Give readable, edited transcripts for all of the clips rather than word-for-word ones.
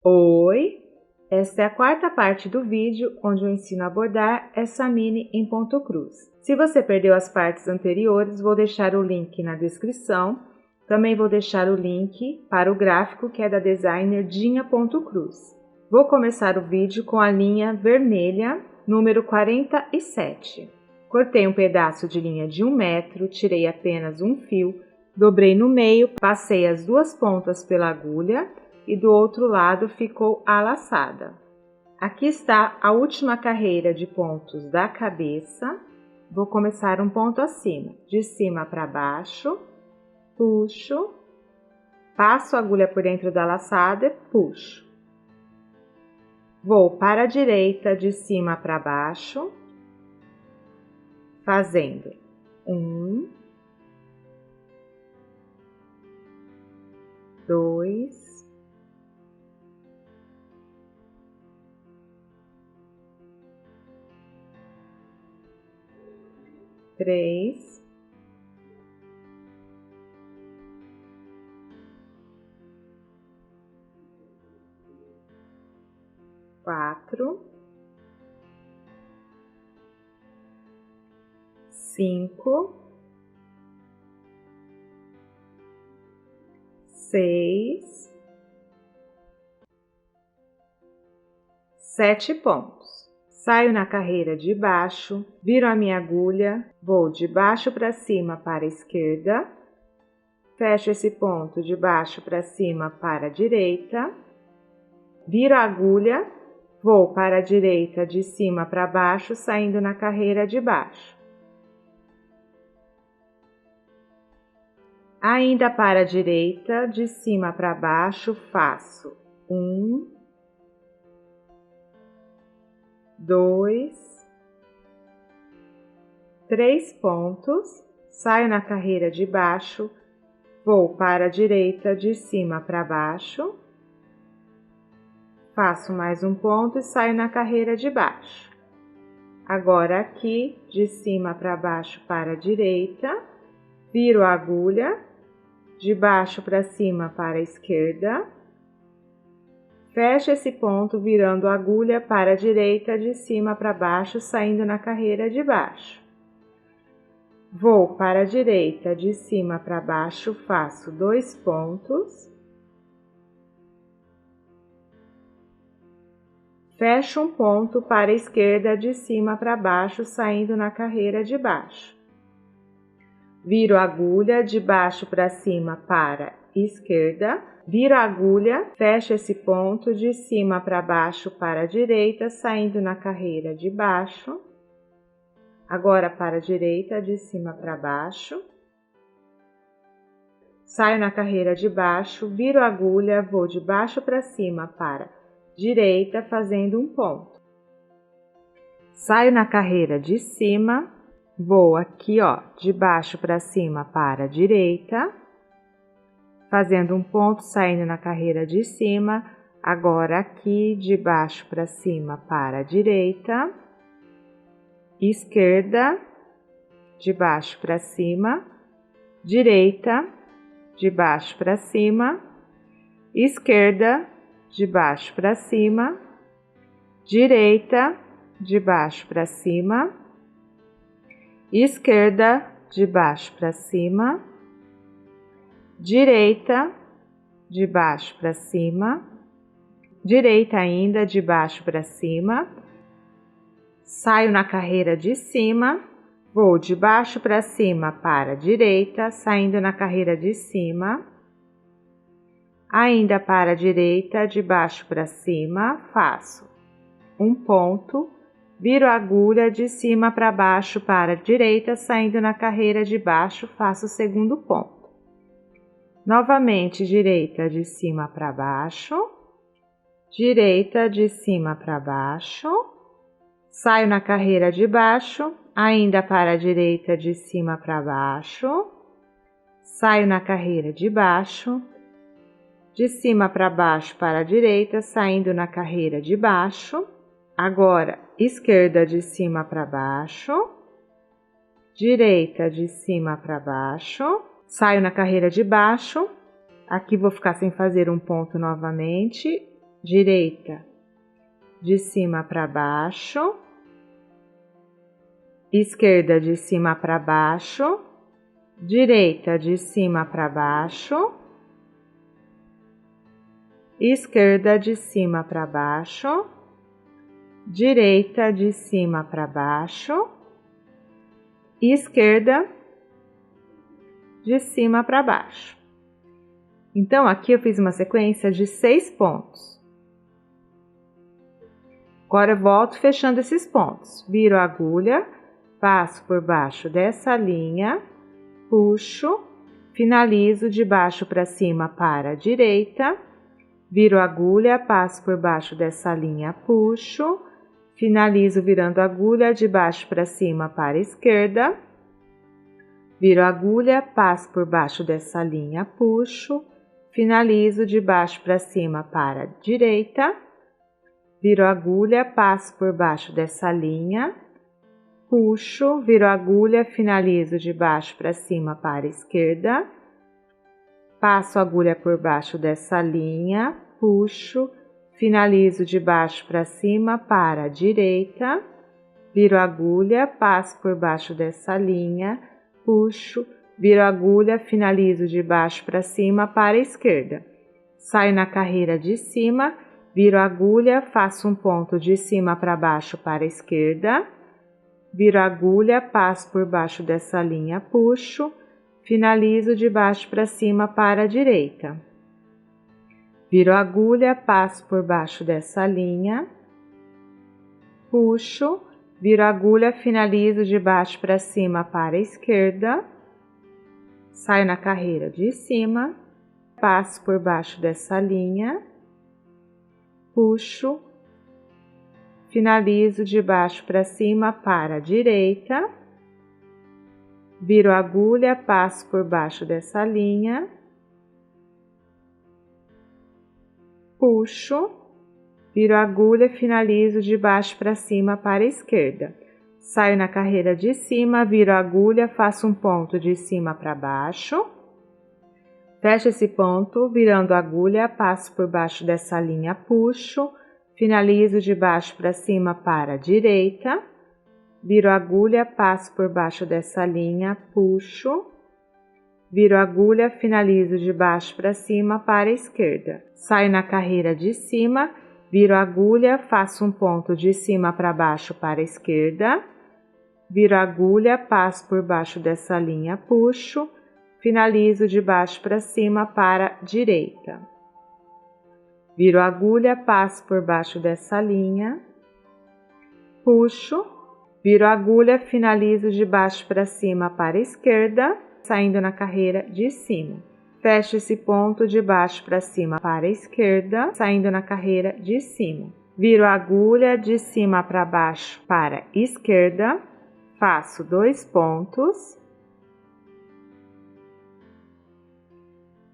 Oi! Esta é a quarta parte do vídeo onde eu ensino a bordar essa mini em ponto cruz. Se você perdeu as partes anteriores, vou deixar o link na descrição. Também vou deixar o link para o gráfico que é da designer Dinha Ponto Cruz. Vou começar o vídeo com a linha vermelha, número 47. Cortei um pedaço de linha de 1 metro, tirei apenas um fio, dobrei no meio, passei as duas pontas pela agulha e do outro lado ficou a laçada. Aqui está a última carreira de pontos da cabeça. Vou começar um ponto acima, de cima para baixo, puxo, passo a agulha por dentro da laçada e puxo. Vou para a direita, de cima para baixo, fazendo 1, 2, 3, 4, 5, 6, 7 pontos. Saio na carreira de baixo, viro a minha agulha, vou de baixo para cima para a esquerda, fecho esse ponto de baixo para cima para a direita, viro a agulha, vou para a direita de cima para baixo, saindo na carreira de baixo. Ainda para a direita, de cima para baixo, faço 1, 2, 3 pontos, saio na carreira de baixo, vou para a direita de cima para baixo, faço mais um ponto e saio na carreira de baixo. Agora aqui, de cima para baixo para a direita, viro a agulha, de baixo para cima para a esquerda, fecho esse ponto virando a agulha para a direita, de cima para baixo, saindo na carreira de baixo. Vou para a direita, de cima para baixo, faço 2 pontos. Fecho um ponto para a esquerda, de cima para baixo, saindo na carreira de baixo. Viro a agulha, de baixo para cima para a esquerda, viro a agulha, fecho esse ponto, de cima para baixo para a direita, saindo na carreira de baixo. Agora para a direita, de cima para baixo. Saio na carreira de baixo, viro a agulha, vou de baixo para cima para a direita, fazendo um ponto. Saio na carreira de cima, vou aqui, ó, de baixo para cima para a direita, fazendo um ponto, saindo na carreira de cima. Agora aqui, de baixo para cima para a direita, esquerda, de baixo para cima, direita, de baixo para cima, esquerda, de baixo para cima, direita, de baixo para cima, esquerda, de baixo para cima, direita, de baixo para cima, direita ainda, de baixo para cima, saio na carreira de cima, vou de baixo para cima para a direita, saindo na carreira de cima, ainda para a direita, de baixo para cima, faço um ponto, viro a agulha, de cima para baixo para a direita, saindo na carreira de baixo, faço o segundo ponto. Novamente, direita de cima para baixo, direita de cima para baixo, saio na carreira de baixo, ainda para a direita de cima para baixo, saio na carreira de baixo, de cima para baixo para a direita, saindo na carreira de baixo. Agora, esquerda de cima para baixo, direita de cima para baixo, saio na carreira de baixo. Aqui vou ficar sem fazer um ponto novamente, direita, de cima para baixo, esquerda de cima para baixo, direita de cima para baixo, esquerda de cima para baixo, direita de cima para baixo, esquerda de cima para baixo. Então, aqui eu fiz uma sequência de 6 pontos. Agora, eu volto fechando esses pontos. Viro a agulha, passo por baixo dessa linha, puxo, finalizo de baixo para cima para a direita, viro a agulha, passo por baixo dessa linha, puxo, finalizo virando a agulha de baixo para cima para a esquerda, viro a agulha, passo por baixo dessa linha, puxo, finalizo de baixo para cima para a direita, viro a agulha, passo por baixo dessa linha, puxo, viro a agulha, finalizo de baixo para cima para a esquerda, passo a agulha por baixo dessa linha, puxo, finalizo de baixo para cima para a direita, viro a agulha, passo por baixo dessa linha, puxo, viro a agulha, finalizo de baixo para cima para a esquerda. Saio na carreira de cima, viro a agulha, faço um ponto de cima para baixo para a esquerda, viro a agulha, passo por baixo dessa linha, puxo, finalizo de baixo para cima para a direita. Viro a agulha, passo por baixo dessa linha, puxo, viro a agulha, finalizo de baixo para cima para a esquerda, saio na carreira de cima, passo por baixo dessa linha, puxo, finalizo de baixo para cima para a direita, viro a agulha, passo por baixo dessa linha, puxo, viro a agulha, finalizo de baixo para cima para a esquerda. Saio na carreira de cima, viro a agulha, faço um ponto de cima para baixo, fecho esse ponto, virando a agulha, passo por baixo dessa linha, puxo, finalizo de baixo para cima para a direita, viro a agulha, passo por baixo dessa linha, puxo, viro a agulha, finalizo de baixo para cima para a esquerda. Saio na carreira de cima, viro a agulha, faço um ponto de cima para baixo para a esquerda, viro a agulha, passo por baixo dessa linha, puxo, finalizo de baixo para cima para a direita. Viro a agulha, passo por baixo dessa linha, puxo, viro a agulha, finalizo de baixo para cima para a esquerda, saindo na carreira de cima. Fecho esse ponto de baixo para cima para a esquerda, saindo na carreira de cima. Viro a agulha de cima para baixo para a esquerda, faço 2 pontos.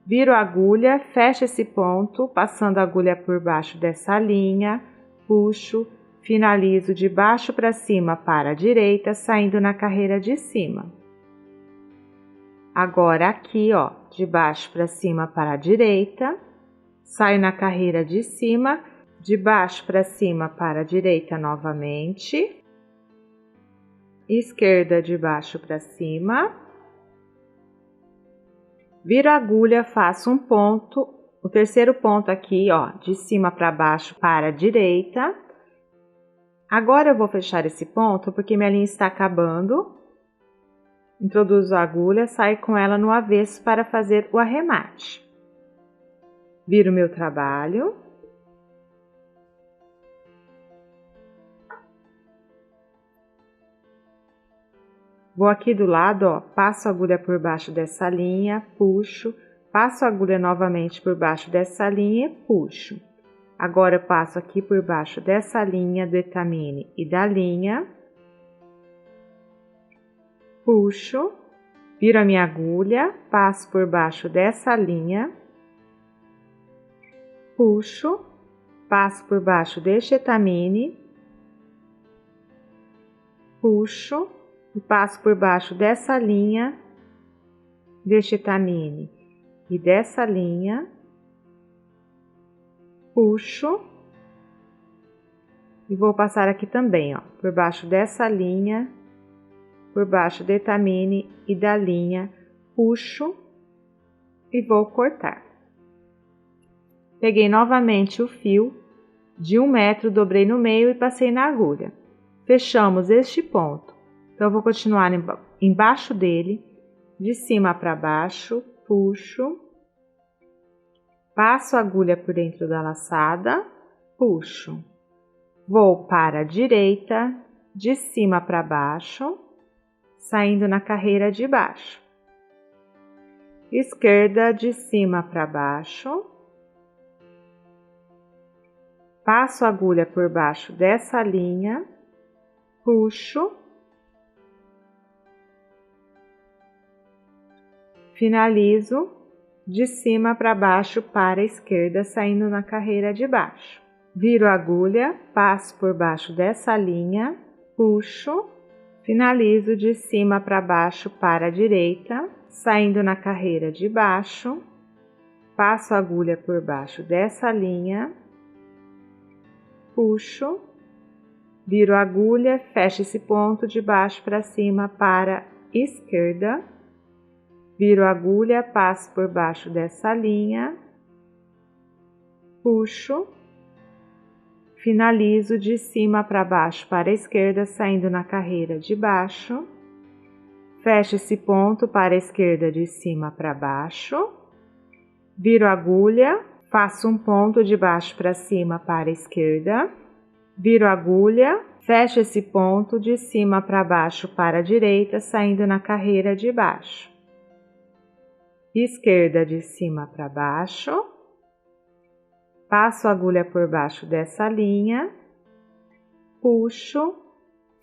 Viro a agulha, fecho esse ponto, passando a agulha por baixo dessa linha, puxo, finalizo de baixo para cima para a direita, saindo na carreira de cima. Agora aqui, ó, de baixo para cima para a direita, saio na carreira de cima, de baixo para cima para a direita novamente, esquerda de baixo para cima, viro a agulha, faço um ponto, o terceiro ponto aqui, ó, de cima para baixo para a direita. Agora eu vou fechar esse ponto porque minha linha está acabando. Introduzo a agulha, saio com ela no avesso para fazer o arremate. Viro meu trabalho. Vou aqui do lado, ó, passo a agulha por baixo dessa linha, puxo, passo a agulha novamente por baixo dessa linha e puxo. Agora eu passo aqui por baixo dessa linha do etamine e da linha, puxo, viro a minha agulha, passo por baixo dessa linha, puxo, passo por baixo deste etamine, puxo e passo por baixo dessa linha, deste etamine e dessa linha, puxo e vou passar aqui também, ó, por baixo dessa linha, por baixo do etamine e da linha, puxo e vou cortar. Peguei novamente o fio de 1 metro, dobrei no meio e passei na agulha. Fechamos este ponto. Então, eu vou continuar embaixo dele, de cima para baixo, puxo, passo a agulha por dentro da laçada, puxo, vou para a direita, de cima para baixo, saindo na carreira de baixo, esquerda, de cima para baixo, passo a agulha por baixo dessa linha, puxo, finalizo de cima para baixo para a esquerda, saindo na carreira de baixo. Viro a agulha, passo por baixo dessa linha, puxo, finalizo de cima para baixo para a direita, saindo na carreira de baixo, passo a agulha por baixo dessa linha, puxo, viro a agulha, fecho esse ponto de baixo para cima para a esquerda, viro a agulha, passo por baixo dessa linha, puxo, finalizo de cima para baixo para a esquerda, saindo na carreira de baixo, fecho esse ponto para a esquerda de cima para baixo, viro a agulha, faço um ponto de baixo para cima para a esquerda, viro a agulha, fecho esse ponto de cima para baixo para a direita, saindo na carreira de baixo. Esquerda de cima para baixo, passo a agulha por baixo dessa linha, puxo,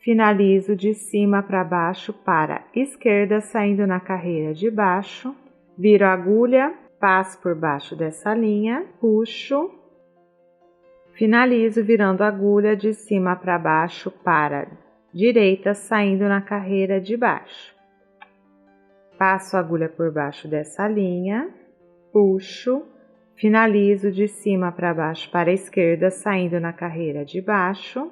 finalizo de cima para baixo para esquerda, saindo na carreira de baixo, viro a agulha, passo por baixo dessa linha, puxo, finalizo virando a agulha de cima para baixo para direita, saindo na carreira de baixo. Passo a agulha por baixo dessa linha, puxo, finalizo de cima para baixo para a esquerda, saindo na carreira de baixo,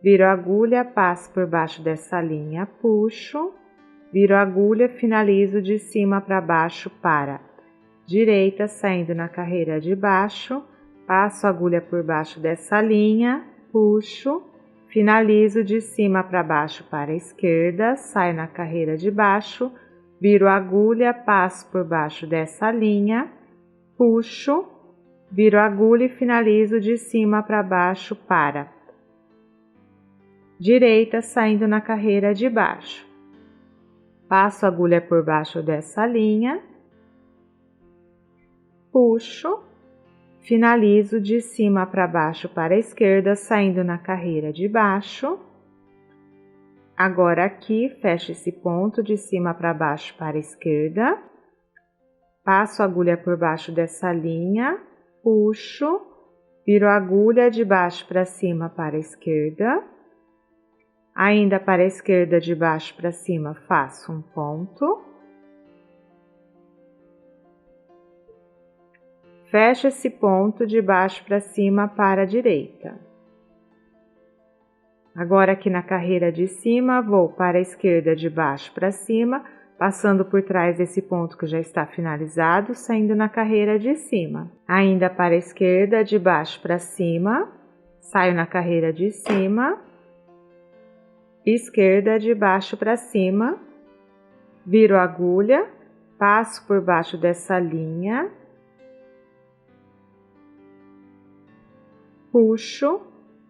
viro a agulha, passo por baixo dessa linha, puxo, viro a agulha, finalizo de cima para baixo para direita, saindo na carreira de baixo, passo a agulha por baixo dessa linha, puxo, finalizo de cima para baixo para a esquerda, saio na carreira de baixo, viro a agulha, passo por baixo dessa linha, puxo, viro a agulha e finalizo de cima para baixo para direita, saindo na carreira de baixo. Passo a agulha por baixo dessa linha, puxo, finalizo de cima para baixo para a esquerda, saindo na carreira de baixo. Agora aqui, fecho esse ponto de cima para baixo para a esquerda, passo a agulha por baixo dessa linha, puxo, viro a agulha de baixo para cima para a esquerda, ainda para a esquerda de baixo para cima faço um ponto, fecho esse ponto de baixo para cima para a direita. Agora aqui na carreira de cima, vou para a esquerda de baixo para cima, passando por trás desse ponto que já está finalizado, saindo na carreira de cima. Ainda para a esquerda, de baixo para cima, saio na carreira de cima, esquerda de baixo para cima, viro a agulha, passo por baixo dessa linha, puxo,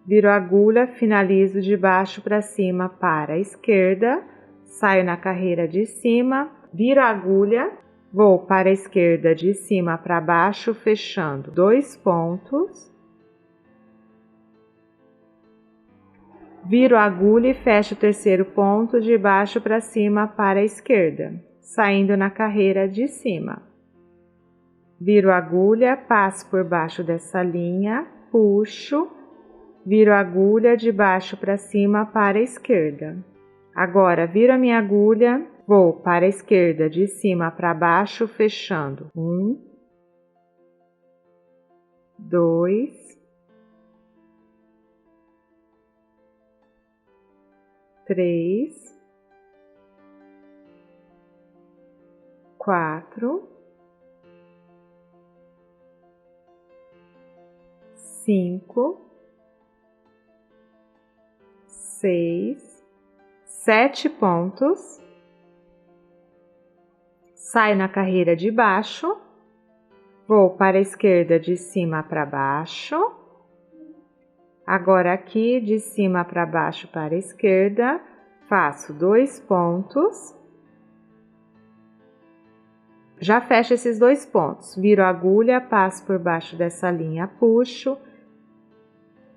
viro a agulha, finalizo de baixo para cima para a esquerda, saio na carreira de cima, viro a agulha, vou para a esquerda de cima para baixo, fechando 2 pontos, viro a agulha e fecho o terceiro ponto de baixo para cima para a esquerda, saindo na carreira de cima. Viro a agulha, passo por baixo dessa linha, puxo, viro a agulha de baixo para cima para a esquerda. Agora, viro a minha agulha, vou para a esquerda de cima para baixo, fechando 1, 2, 3, 4, 5, 6, 7 pontos. Saio na carreira de baixo, vou para a esquerda de cima para baixo. Agora aqui de cima para baixo para a esquerda, faço 2 pontos. Já fecho esses 2 pontos, viro a agulha, passo por baixo dessa linha, puxo,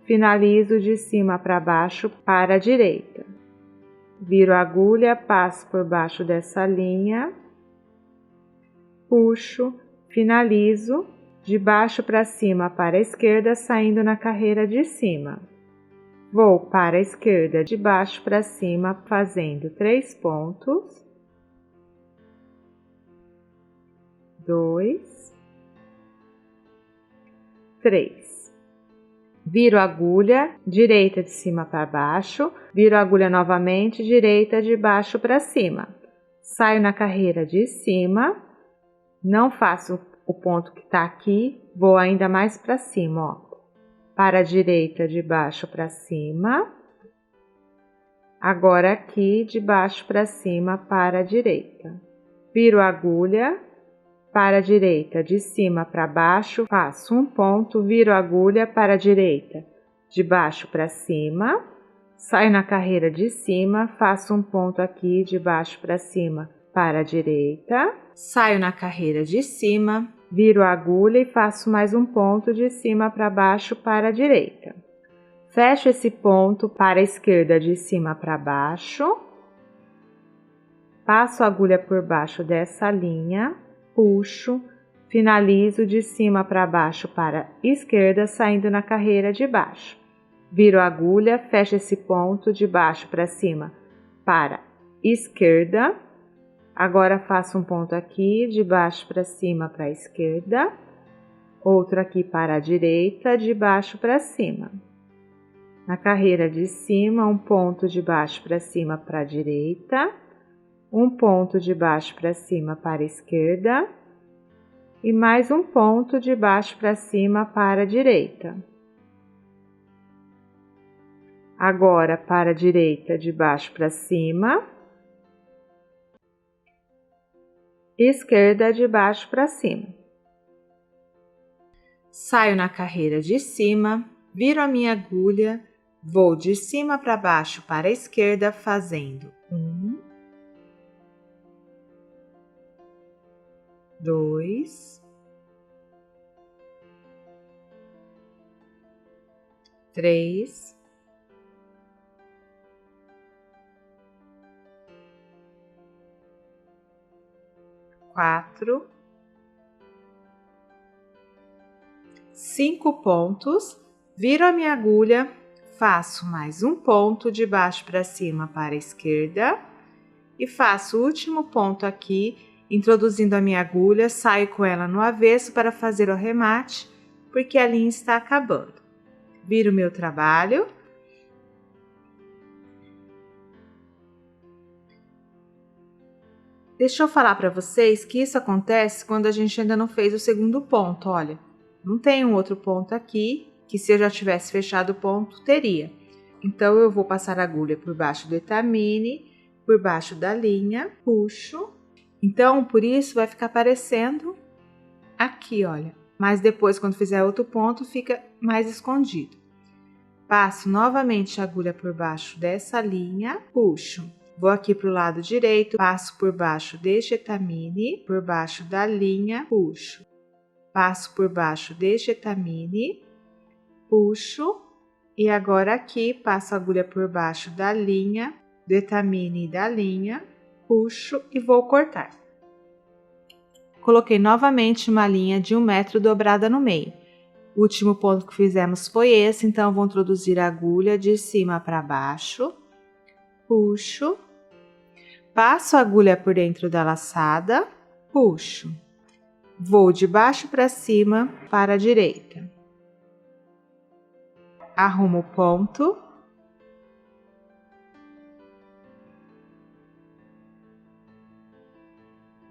finalizo de cima para baixo para a direita. Viro a agulha, passo por baixo dessa linha, puxo, finalizo, de baixo para cima para a esquerda, saindo na carreira de cima. Vou para a esquerda, de baixo para cima, fazendo 3 pontos. 2, 3. Viro a agulha, direita de cima para baixo, viro a agulha novamente, direita de baixo para cima. Saio na carreira de cima, não faço o ponto que está aqui, vou ainda mais para cima, ó. Para a direita, de baixo para cima. Agora aqui, de baixo para cima, para a direita. Viro a agulha, para a direita, de cima para baixo, faço um ponto, viro a agulha para a direita, de baixo para cima. Saio na carreira de cima, faço um ponto aqui, de baixo para cima, para a direita. Saio na carreira de cima, viro a agulha e faço mais um ponto de cima para baixo para a direita. Fecho esse ponto para a esquerda de cima para baixo. Passo a agulha por baixo dessa linha, puxo, finalizo de cima para baixo para a esquerda, saindo na carreira de baixo. Viro a agulha, fecho esse ponto de baixo para cima para a esquerda. Agora faço um ponto aqui, de baixo para cima para a esquerda, outro aqui para a direita, de baixo para cima. Na carreira de cima, um ponto de baixo para cima para a direita, um ponto de baixo para cima para a esquerda e mais um ponto de baixo para cima para a direita. Agora para a direita, de baixo para cima. Esquerda, de baixo para cima. Saio na carreira de cima, viro a minha agulha, vou de cima para baixo para a esquerda, fazendo 1, 2, 3, 4, 5 pontos, viro a minha agulha, faço mais um ponto de baixo para cima para a esquerda e faço o último ponto aqui, introduzindo a minha agulha, saio com ela no avesso para fazer o arremate, porque a linha está acabando. Viro o meu trabalho. Deixa eu falar para vocês que isso acontece quando a gente ainda não fez o segundo ponto, olha. Não tem um outro ponto aqui, que se eu já tivesse fechado o ponto, teria. Então, eu vou passar a agulha por baixo do etamine, por baixo da linha, puxo. Então, por isso, vai ficar aparecendo aqui, olha. Mas depois, quando fizer outro ponto, fica mais escondido. Passo novamente a agulha por baixo dessa linha, puxo. Vou aqui para o lado direito, passo por baixo deste etamine, por baixo da linha, puxo. Passo por baixo deste etamine, puxo. E agora aqui, passo a agulha por baixo da linha, do etamine e da linha, puxo e vou cortar. Coloquei novamente uma linha de 1 metro dobrada no meio. O último ponto que fizemos foi esse, então vou introduzir a agulha de cima para baixo, puxo. Passo a agulha por dentro da laçada, puxo. Vou de baixo para cima para a direita. arrumo o ponto.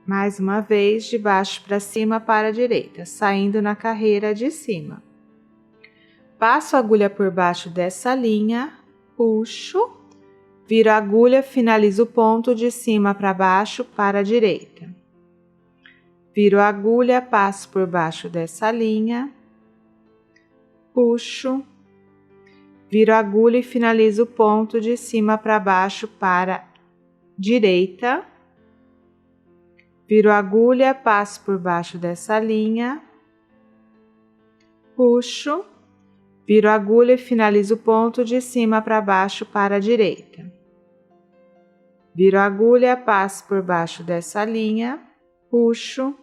Mais uma vez, de baixo para cima para a direita, saindo na carreira de cima. Passo a agulha por baixo dessa linha, puxo, viro a agulha, finalizo o ponto de cima para baixo para a direita. Viro a agulha, passo por baixo dessa linha, puxo, viro a agulha e finalizo o ponto de cima para baixo para a direita. Viro a agulha, passo por baixo dessa linha, puxo, viro a agulha e finalizo o ponto de cima para baixo para a direita. Viro a agulha, passo por baixo dessa linha, puxo,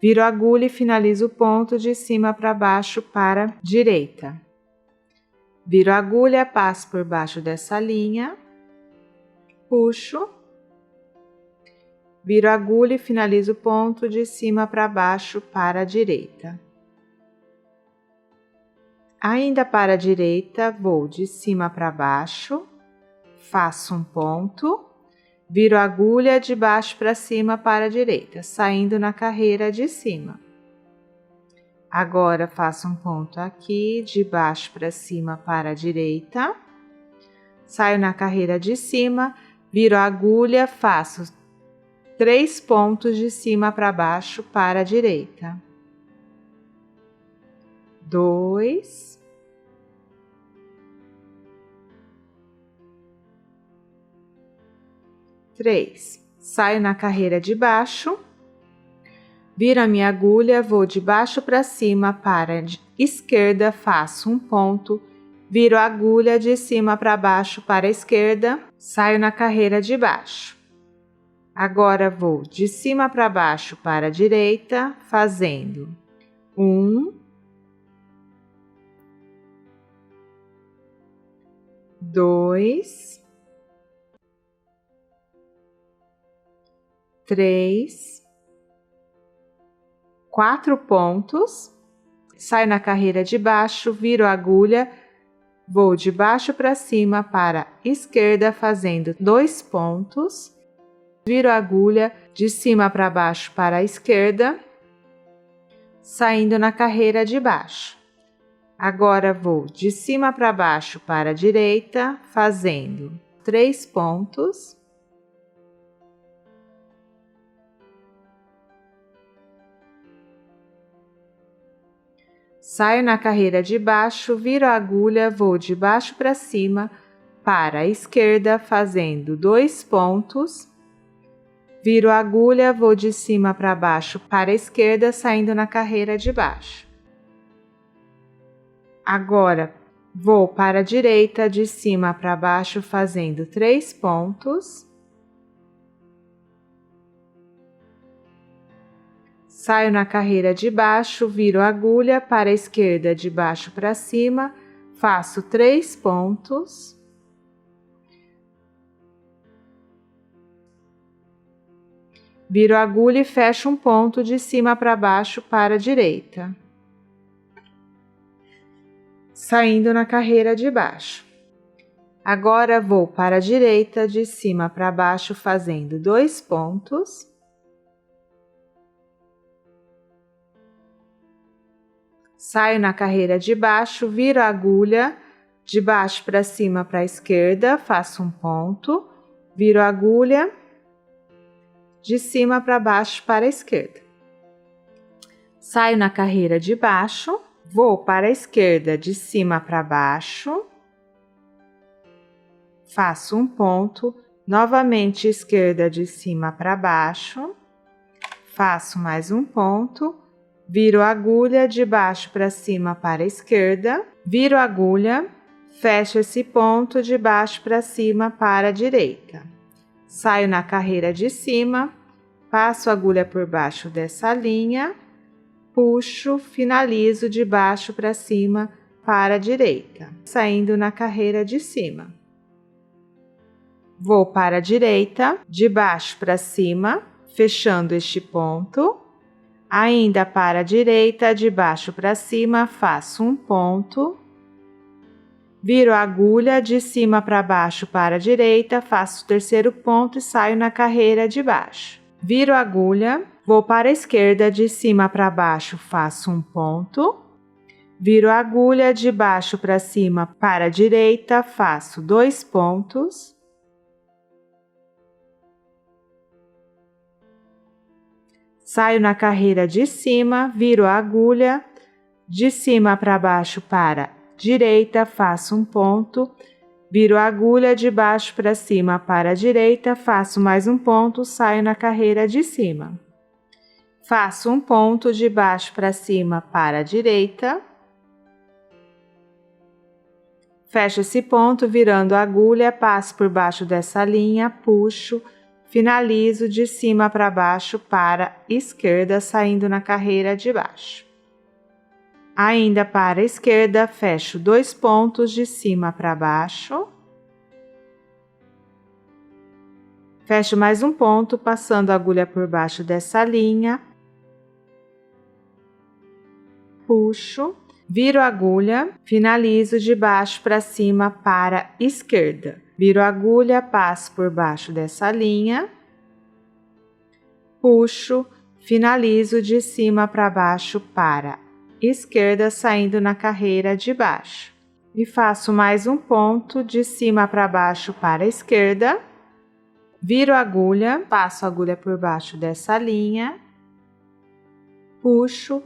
viro a agulha e finalizo o ponto de cima para baixo para a direita. Viro a agulha, passo por baixo dessa linha, puxo, viro a agulha e finalizo o ponto de cima para baixo para a direita. Ainda para a direita, vou de cima para baixo, faço um ponto, viro a agulha de baixo para cima para a direita, saindo na carreira de cima. Agora faço um ponto aqui, de baixo para cima para a direita, saio na carreira de cima, viro a agulha, faço 3 pontos de cima para baixo para a direita. 2, 3. Saio na carreira de baixo, viro a minha agulha, vou de baixo para cima para a esquerda, faço um ponto, viro a agulha de cima para baixo para a esquerda, saio na carreira de baixo. Agora vou de cima para baixo para a direita, fazendo 1, 2, 3, 4 pontos, saio na carreira de baixo, viro a agulha, vou de baixo para cima para a esquerda, fazendo 2 pontos, viro a agulha de cima para baixo para a esquerda, saindo na carreira de baixo. Agora vou de cima para baixo para a direita, fazendo 3 pontos. Saio na carreira de baixo, viro a agulha, vou de baixo para cima para a esquerda, fazendo 2 pontos. Viro a agulha, vou de cima para baixo para a esquerda, saindo na carreira de baixo. Agora, vou para a direita, de cima para baixo, fazendo 3 pontos. Saio na carreira de baixo, viro a agulha para a esquerda, de baixo para cima, faço 3 pontos. Viro a agulha e fecho um ponto de cima para baixo para a direita, saindo na carreira de baixo. Agora vou para a direita, de cima para baixo, fazendo 2 pontos. Saio na carreira de baixo, viro a agulha, de baixo para cima para a esquerda, faço um ponto, viro a agulha, de cima para baixo para a esquerda. Saio na carreira de baixo, vou para a esquerda, de cima para baixo, faço um ponto, novamente esquerda de cima para baixo, faço mais um ponto, viro a agulha de baixo para cima para a esquerda, viro a agulha, fecho esse ponto de baixo para cima para a direita. Saio na carreira de cima, passo a agulha por baixo dessa linha, puxo, finalizo de baixo para cima para a direita, saindo na carreira de cima. Vou para a direita, de baixo para cima, fechando este ponto. Ainda para a direita, de baixo para cima, faço um ponto. Viro a agulha de cima para baixo para a direita, faço o terceiro ponto e saio na carreira de baixo. Viro a agulha, vou para a esquerda de cima para baixo, faço um ponto. Viro a agulha de baixo para cima para a direita, faço 2 pontos. Saio na carreira de cima, viro a agulha, de cima para baixo para a direita, faço um ponto. Viro a agulha de baixo para cima para a direita, faço mais um ponto, saio na carreira de cima. Faço um ponto de baixo para cima para a direita. Fecho esse ponto, virando a agulha, passo por baixo dessa linha, puxo, finalizo de cima para baixo para a esquerda, saindo na carreira de baixo. Ainda para a esquerda, fecho 2 pontos de cima para baixo. Fecho mais um ponto, passando a agulha por baixo dessa linha. Puxo. Viro a agulha, finalizo de baixo para cima para a esquerda. Viro a agulha, passo por baixo dessa linha. Puxo, finalizo de cima para baixo para a esquerda, saindo na carreira de baixo. E faço mais um ponto de cima para baixo para a esquerda. Viro a agulha, passo a agulha por baixo dessa linha. Puxo.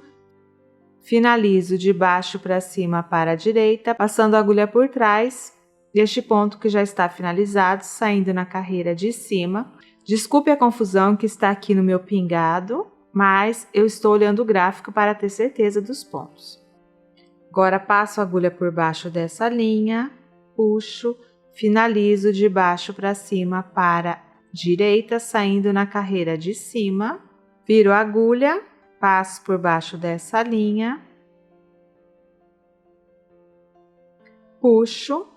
Finalizo de baixo para cima para a direita, passando a agulha por trás deste ponto que já está finalizado, saindo na carreira de cima. Desculpe a confusão que está aqui no meu pingado, mas eu estou olhando o gráfico para ter certeza dos pontos. Agora passo a agulha por baixo dessa linha, puxo, finalizo de baixo para cima para a direita, saindo na carreira de cima. Viro a agulha. Passo por baixo dessa linha, puxo,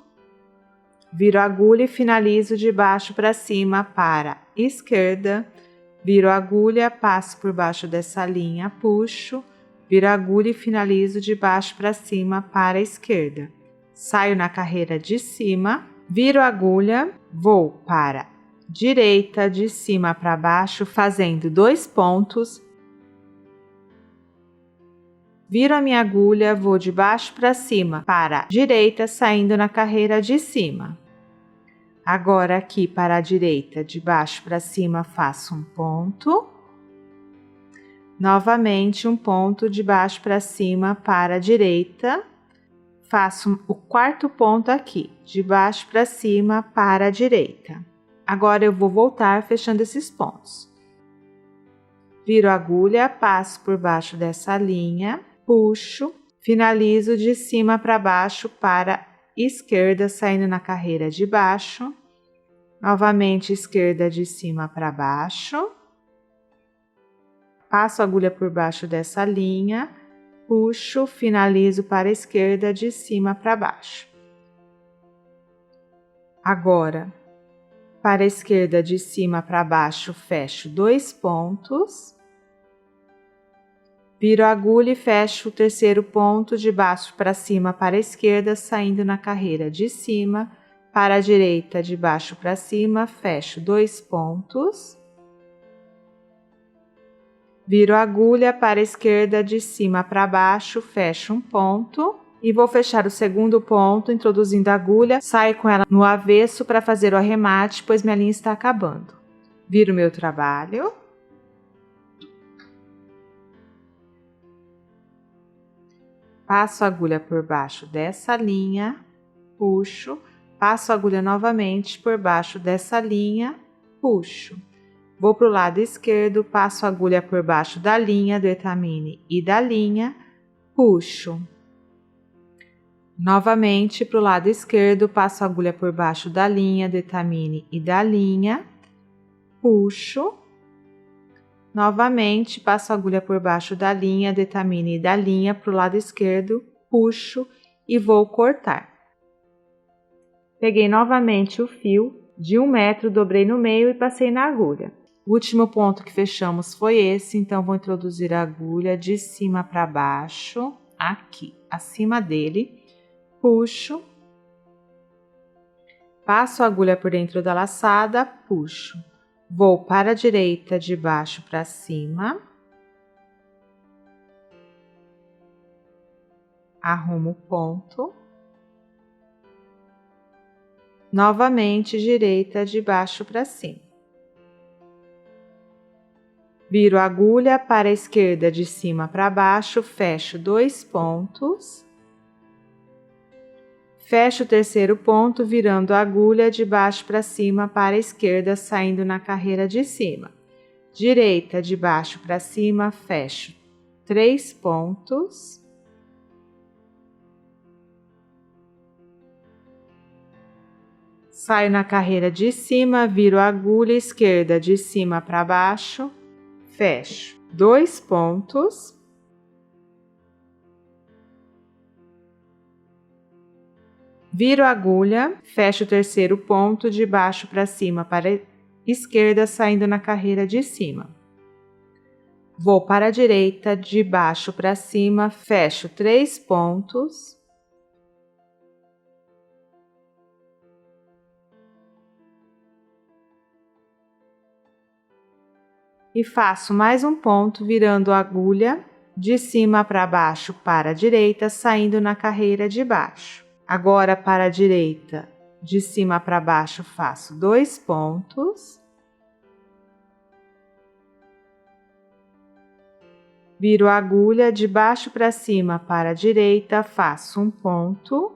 viro a agulha e finalizo de baixo para cima para a esquerda, viro a agulha, passo por baixo dessa linha, puxo, viro a agulha e finalizo de baixo para cima para a esquerda. Saio na carreira de cima, viro a agulha, vou para a direita de cima para baixo, fazendo 2 pontos. Viro a minha agulha, vou de baixo para cima para a direita, saindo na carreira de cima. Agora aqui para a direita, de baixo para cima, faço um ponto. Novamente um ponto de baixo para cima para a direita. Faço o 4º ponto aqui, de baixo para cima para a direita. Agora eu vou voltar fechando esses pontos. Viro a agulha, passo por baixo dessa linha. Puxo, finalizo de cima para baixo para a esquerda, saindo na carreira de baixo. Novamente, esquerda de cima para baixo. Passo a agulha por baixo dessa linha. Puxo, finalizo para a esquerda de cima para baixo. Agora, para a esquerda de cima para baixo, fecho 2 pontos. Viro a agulha e fecho o 3º ponto de baixo para cima para a esquerda, saindo na carreira de cima. Para a direita, de baixo para cima, fecho 2 pontos. Viro a agulha para a esquerda, de cima para baixo, fecho um ponto. E vou fechar o 2º ponto, introduzindo a agulha, saio com ela no avesso para fazer o arremate, pois minha linha está acabando. Viro meu trabalho. Passo a agulha por baixo dessa linha, puxo, passo a agulha novamente por baixo dessa linha, puxo. Vou para o lado esquerdo, passo a agulha por baixo da linha do etamine e da linha, puxo. Novamente para o lado esquerdo, passo a agulha por baixo da linha do etamine e da linha, puxo. Novamente, passo a agulha por baixo da linha do etamine e da linha para o lado esquerdo, puxo e vou cortar. Peguei novamente o fio de 1 metro, dobrei no meio e passei na agulha. O último ponto que fechamos foi esse, então vou introduzir a agulha de cima para baixo, aqui, acima dele, puxo, passo a agulha por dentro da laçada, puxo. Vou para a direita, de baixo para cima. Arrumo o ponto. Novamente, direita, de baixo para cima. Viro a agulha para a esquerda, de cima para baixo, fecho 2 pontos. Fecho o terceiro ponto, virando a agulha de baixo para cima para a esquerda, saindo na carreira de cima. Direita, de baixo para cima, fecho 3 pontos. Saio na carreira de cima, viro a agulha esquerda de cima para baixo, fecho 2 pontos. Viro a agulha, fecho o terceiro ponto de baixo para cima para a esquerda, saindo na carreira de cima. Vou para a direita, de baixo para cima, fecho 3 pontos. E faço mais um ponto, virando a agulha de cima para baixo para a direita, saindo na carreira de baixo. Agora, para a direita, de cima para baixo, faço 2 pontos. Viro a agulha de baixo para cima para a direita, faço um ponto.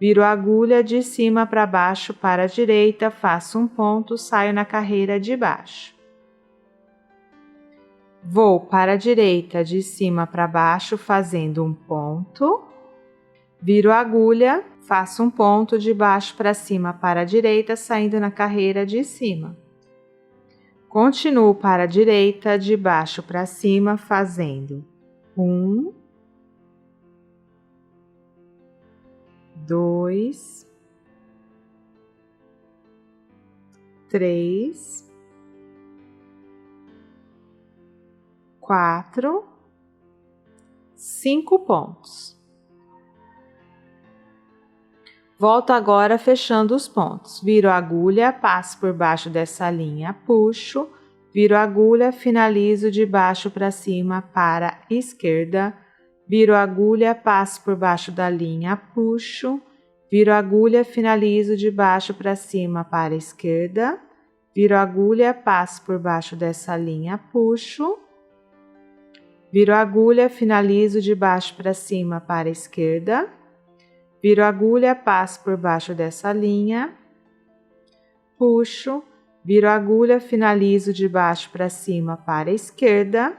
Viro a agulha de cima para baixo para a direita, faço um ponto, saio na carreira de baixo. Vou para a direita, de cima para baixo, fazendo um ponto. Viro a agulha, faço um ponto de baixo para cima para a direita, saindo na carreira de cima. Continuo para a direita, de baixo para cima, fazendo 1, 2, 3, 4, 5 pontos. Volto agora fechando os pontos. Viro a agulha, passo por baixo dessa linha, puxo, viro a agulha, finalizo de baixo para cima para a esquerda, viro a agulha, passo por baixo da linha, puxo, viro a agulha, finalizo de baixo para cima para a esquerda, viro a agulha, passo por baixo dessa linha, puxo, viro a agulha, finalizo de baixo para cima para a esquerda, viro a agulha, passo por baixo dessa linha, puxo, viro a agulha, finalizo de baixo para cima para a esquerda,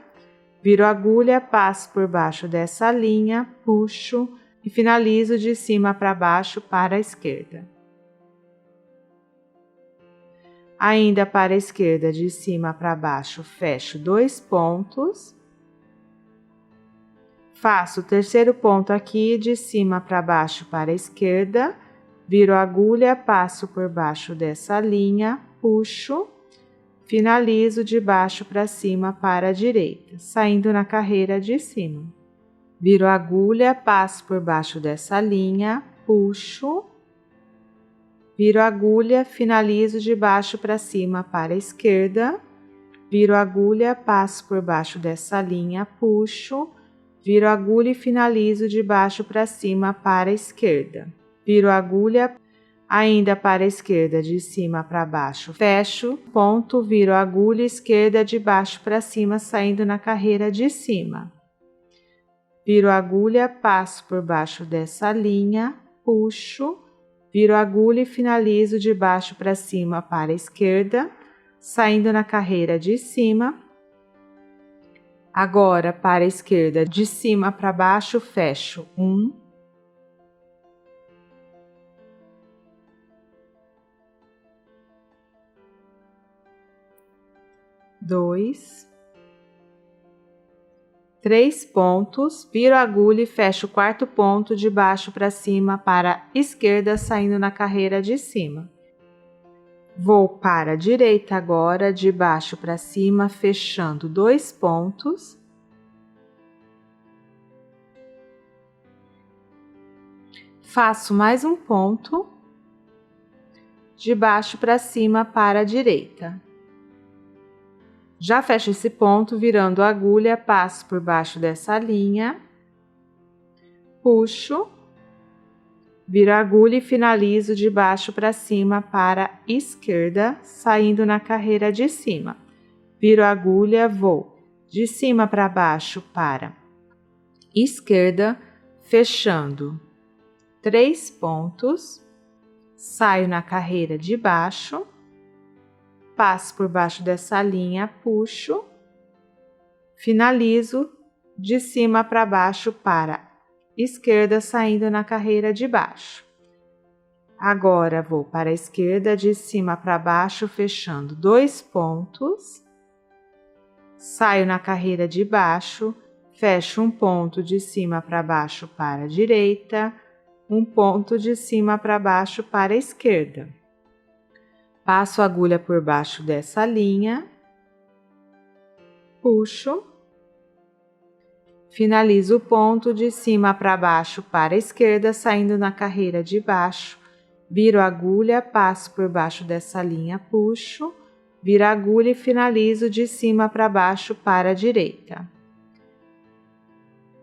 viro a agulha, passo por baixo dessa linha, puxo e finalizo de cima para baixo para a esquerda. Ainda para a esquerda, de cima para baixo, fecho 2 pontos. Faço o terceiro ponto aqui, de cima para baixo para a esquerda, viro a agulha, passo por baixo dessa linha, puxo, finalizo de baixo para cima para a direita, saindo na carreira de cima. Viro a agulha, passo por baixo dessa linha, puxo, viro a agulha, finalizo de baixo para cima para a esquerda, viro a agulha, passo por baixo dessa linha, puxo, viro a agulha e finalizo de baixo para cima para a esquerda. Viro a agulha, ainda para a esquerda, de cima para baixo, fecho, ponto, viro a agulha esquerda de baixo para cima, saindo na carreira de cima. Viro a agulha, passo por baixo dessa linha, puxo, viro a agulha e finalizo de baixo para cima para a esquerda, saindo na carreira de cima. Agora, para a esquerda, de cima para baixo, fecho 1, 2, 3 pontos, viro a agulha e fecho o quarto ponto de baixo para cima para a esquerda, saindo na carreira de cima. Vou para a direita agora, de baixo para cima, fechando 2 pontos. Faço mais um ponto. de baixo para cima para a direita. Já fecho esse ponto virando a agulha, passo por baixo dessa linha, puxo, viro a agulha e finalizo de baixo para cima para a esquerda, saindo na carreira de cima. Viro a agulha, vou de cima para baixo para esquerda, fechando 3 pontos, saio na carreira de baixo, passo por baixo dessa linha, puxo, finalizo de cima para baixo para esquerda, saindo na carreira de baixo. Agora vou para a esquerda, de cima para baixo, fechando 2 pontos, saio na carreira de baixo, fecho um ponto de cima para baixo para a direita, um ponto de cima para baixo para a esquerda. Passo a agulha por baixo dessa linha, puxo, finalizo o ponto de cima para baixo para a esquerda, saindo na carreira de baixo, viro a agulha, passo por baixo dessa linha, puxo, viro a agulha e finalizo de cima para baixo para a direita.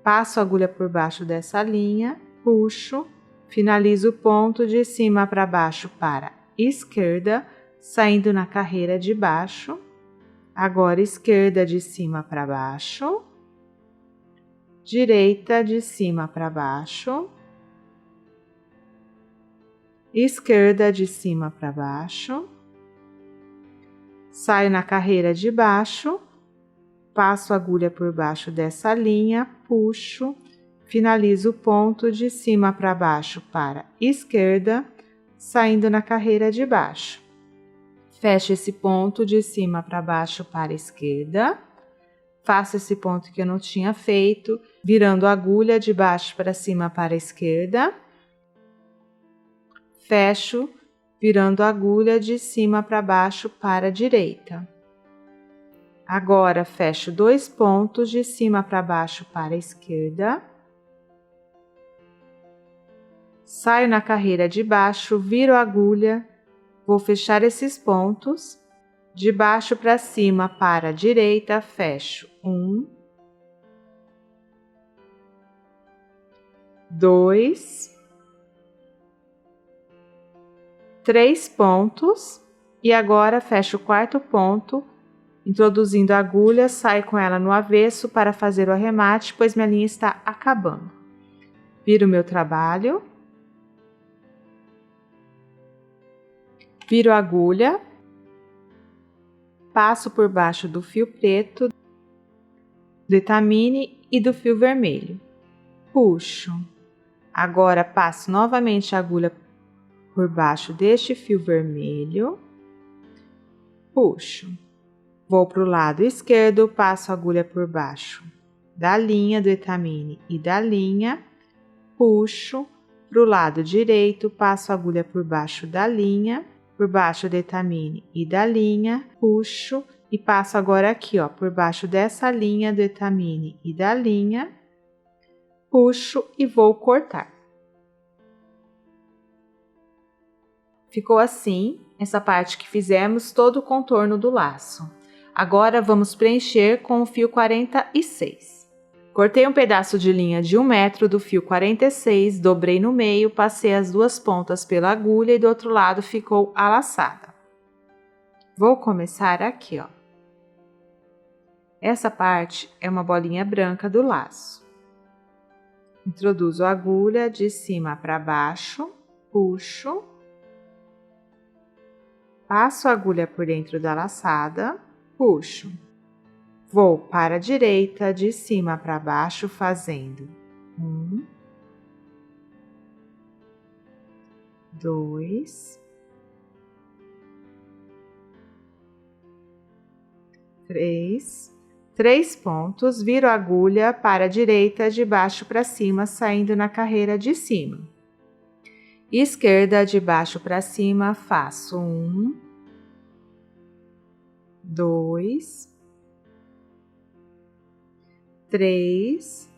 Passo a agulha por baixo dessa linha, puxo, finalizo o ponto de cima para baixo para a esquerda, saindo na carreira de baixo, agora esquerda de cima para baixo, direita de cima para baixo, esquerda de cima para baixo, saio na carreira de baixo, passo a agulha por baixo dessa linha, puxo, finalizo o ponto de cima para baixo para a esquerda, saindo na carreira de baixo. Fecho esse ponto de cima para baixo para a esquerda, faço esse ponto que eu não tinha feito, virando a agulha de baixo para cima para a esquerda, fecho, virando a agulha de cima para baixo para a direita. Agora fecho 2 pontos de cima para baixo para a esquerda, saio na carreira de baixo, viro a agulha, vou fechar esses pontos, de baixo para cima para a direita, fecho 1, 2, 3 pontos e agora fecho o 4º ponto, introduzindo a agulha, saio com ela no avesso para fazer o arremate, pois minha linha está acabando. Viro o meu trabalho, viro a agulha, passo por baixo do fio preto, do etamine e do fio vermelho. Puxo. Agora passo novamente a agulha por baixo deste fio vermelho. Puxo. Vou para o lado esquerdo, passo a agulha por baixo da linha do etamine e da linha. Puxo. Para o lado direito, passo a agulha por baixo da linha, por baixo do etamine e da linha, puxo e passo agora aqui, ó, por baixo dessa linha do etamine e da linha, puxo e vou cortar. Ficou assim, essa parte que fizemos, todo o contorno do laço. Agora vamos preencher com o fio 46. Cortei um pedaço de linha de 1 metro do fio 46, dobrei no meio, passei as 2 pontas pela agulha e do outro lado ficou a laçada. Vou começar aqui, ó. Essa parte é uma bolinha branca do laço. Introduzo a agulha de cima para baixo, puxo, passo a agulha por dentro da laçada, puxo. Vou para a direita, de cima para baixo, fazendo 1, 2, 3 pontos, viro a agulha para a direita, de baixo para cima, saindo na carreira de cima. Esquerda, de baixo para cima, faço 1, 2, 3,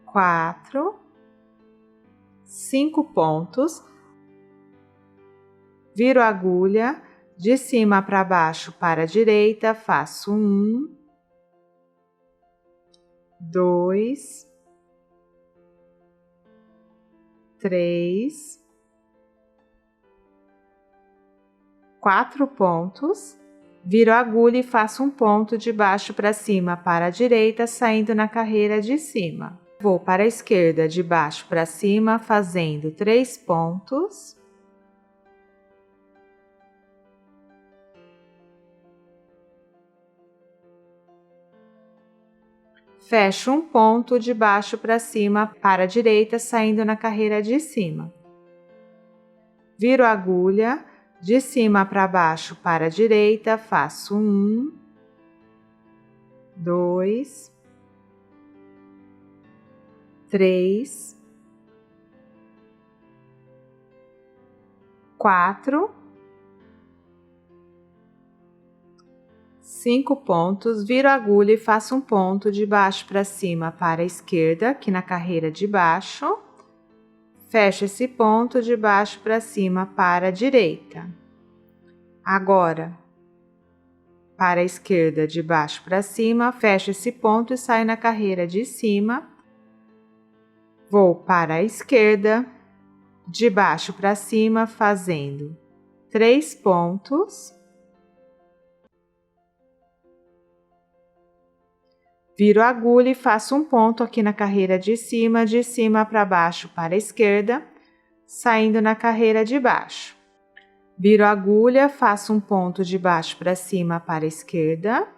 4, 5 pontos. viro a agulha, de cima para baixo para a direita, faço 1, 2, 3, 4 pontos, viro a agulha e faço um ponto de baixo para cima para a direita, saindo na carreira de cima. Vou para a esquerda de baixo para cima, fazendo 3 pontos. Fecho um ponto de baixo para cima para a direita, saindo na carreira de cima. Viro a agulha, de cima para baixo para a direita, faço 1, 2, 3, 4, 5 pontos, viro a agulha e faço um ponto de baixo para cima para a esquerda, aqui na carreira de baixo. Fecho esse ponto de baixo para cima para a direita. Agora, para a esquerda de baixo para cima, fecho esse ponto e saio na carreira de cima. Vou para a esquerda, de baixo para cima, fazendo 3 pontos. Viro a agulha e faço um ponto aqui na carreira de cima para baixo para a esquerda, saindo na carreira de baixo. Viro a agulha, faço um ponto de baixo para cima para a esquerda.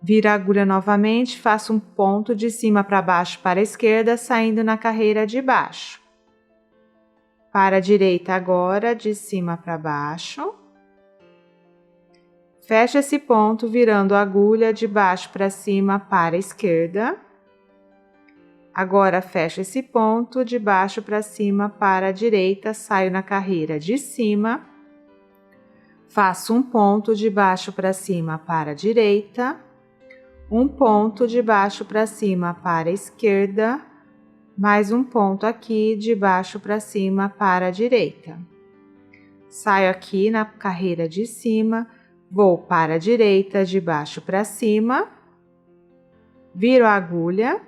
Viro a agulha novamente, faço um ponto de cima para baixo para a esquerda, saindo na carreira de baixo. Para a direita agora, de cima para baixo. Fecho esse ponto, virando a agulha de baixo para cima para a esquerda. Agora, fecho esse ponto de baixo para cima para a direita, saio na carreira de cima. Faço um ponto de baixo para cima para a direita. Um ponto de baixo para cima para a esquerda. Mais um ponto aqui de baixo para cima para a direita. Saio aqui na carreira de cima. Vou para a direita, de baixo para cima, viro a agulha,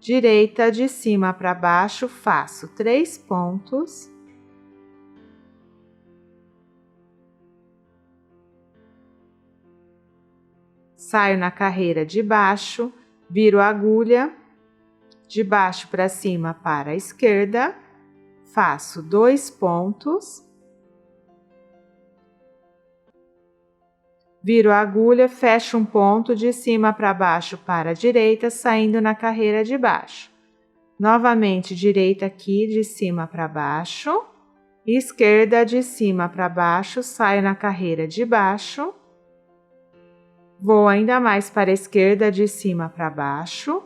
direita de cima para baixo, faço 3 pontos, saio na carreira de baixo, viro a agulha, de baixo para cima para a esquerda, faço 2 pontos, viro a agulha, fecho um ponto de cima para baixo para a direita, saindo na carreira de baixo. Novamente, direita aqui, de cima para baixo. Esquerda, de cima para baixo, saio na carreira de baixo. Vou ainda mais para a esquerda, de cima para baixo.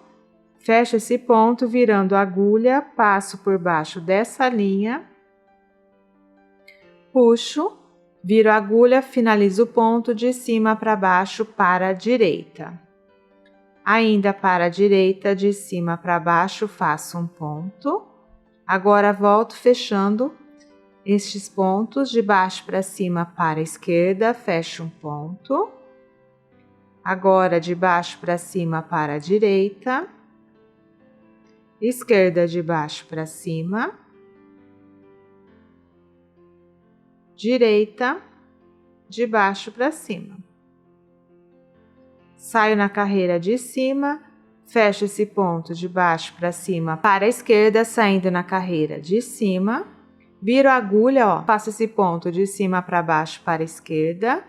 Fecho esse ponto, virando a agulha, passo por baixo dessa linha. Puxo. Viro a agulha, finalizo o ponto de cima para baixo para a direita. Ainda para a direita, de cima para baixo, faço um ponto. Agora volto fechando estes pontos de baixo para cima para a esquerda, fecho um ponto. Agora de baixo para cima para a direita. Esquerda de baixo para cima. Direita, de baixo para cima. Saio na carreira de cima, fecho esse ponto de baixo para cima para a esquerda, saindo na carreira de cima. Viro a agulha, ó, faço esse ponto de cima para baixo para a esquerda.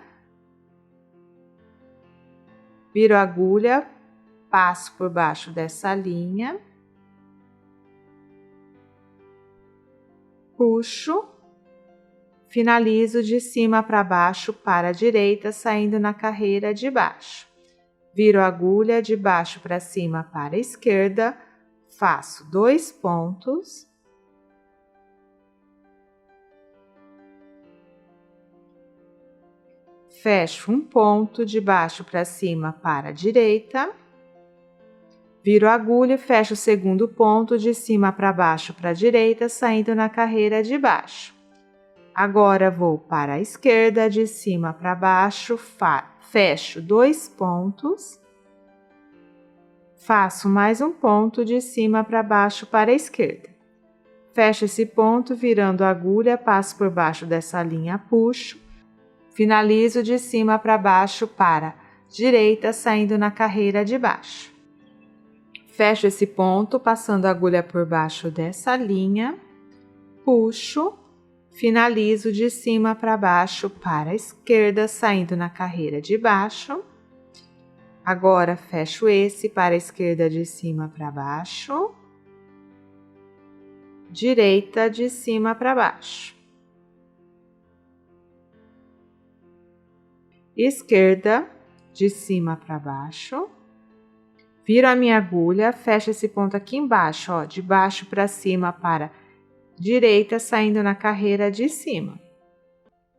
Viro a agulha, passo por baixo dessa linha. Puxo. Finalizo de cima para baixo para a direita, saindo na carreira de baixo. Viro a agulha de baixo para cima para a esquerda, faço 2 pontos. Fecho um ponto de baixo para cima para a direita. Viro a agulha e fecho o segundo ponto de cima para baixo para a direita, saindo na carreira de baixo. Agora vou para a esquerda, de cima para baixo, fecho 2 pontos, faço mais um ponto de cima para baixo para a esquerda. Fecho esse ponto, virando a agulha, passo por baixo dessa linha, puxo, finalizo de cima para baixo para a direita, saindo na carreira de baixo. Fecho esse ponto, passando a agulha por baixo dessa linha, puxo, finalizo de cima para baixo para a esquerda, saindo na carreira de baixo. Agora fecho esse para a esquerda de cima para baixo, direita de cima para baixo, esquerda de cima para baixo, viro a minha agulha, fecho esse ponto aqui embaixo, ó, de baixo para cima para direita, saindo na carreira de cima.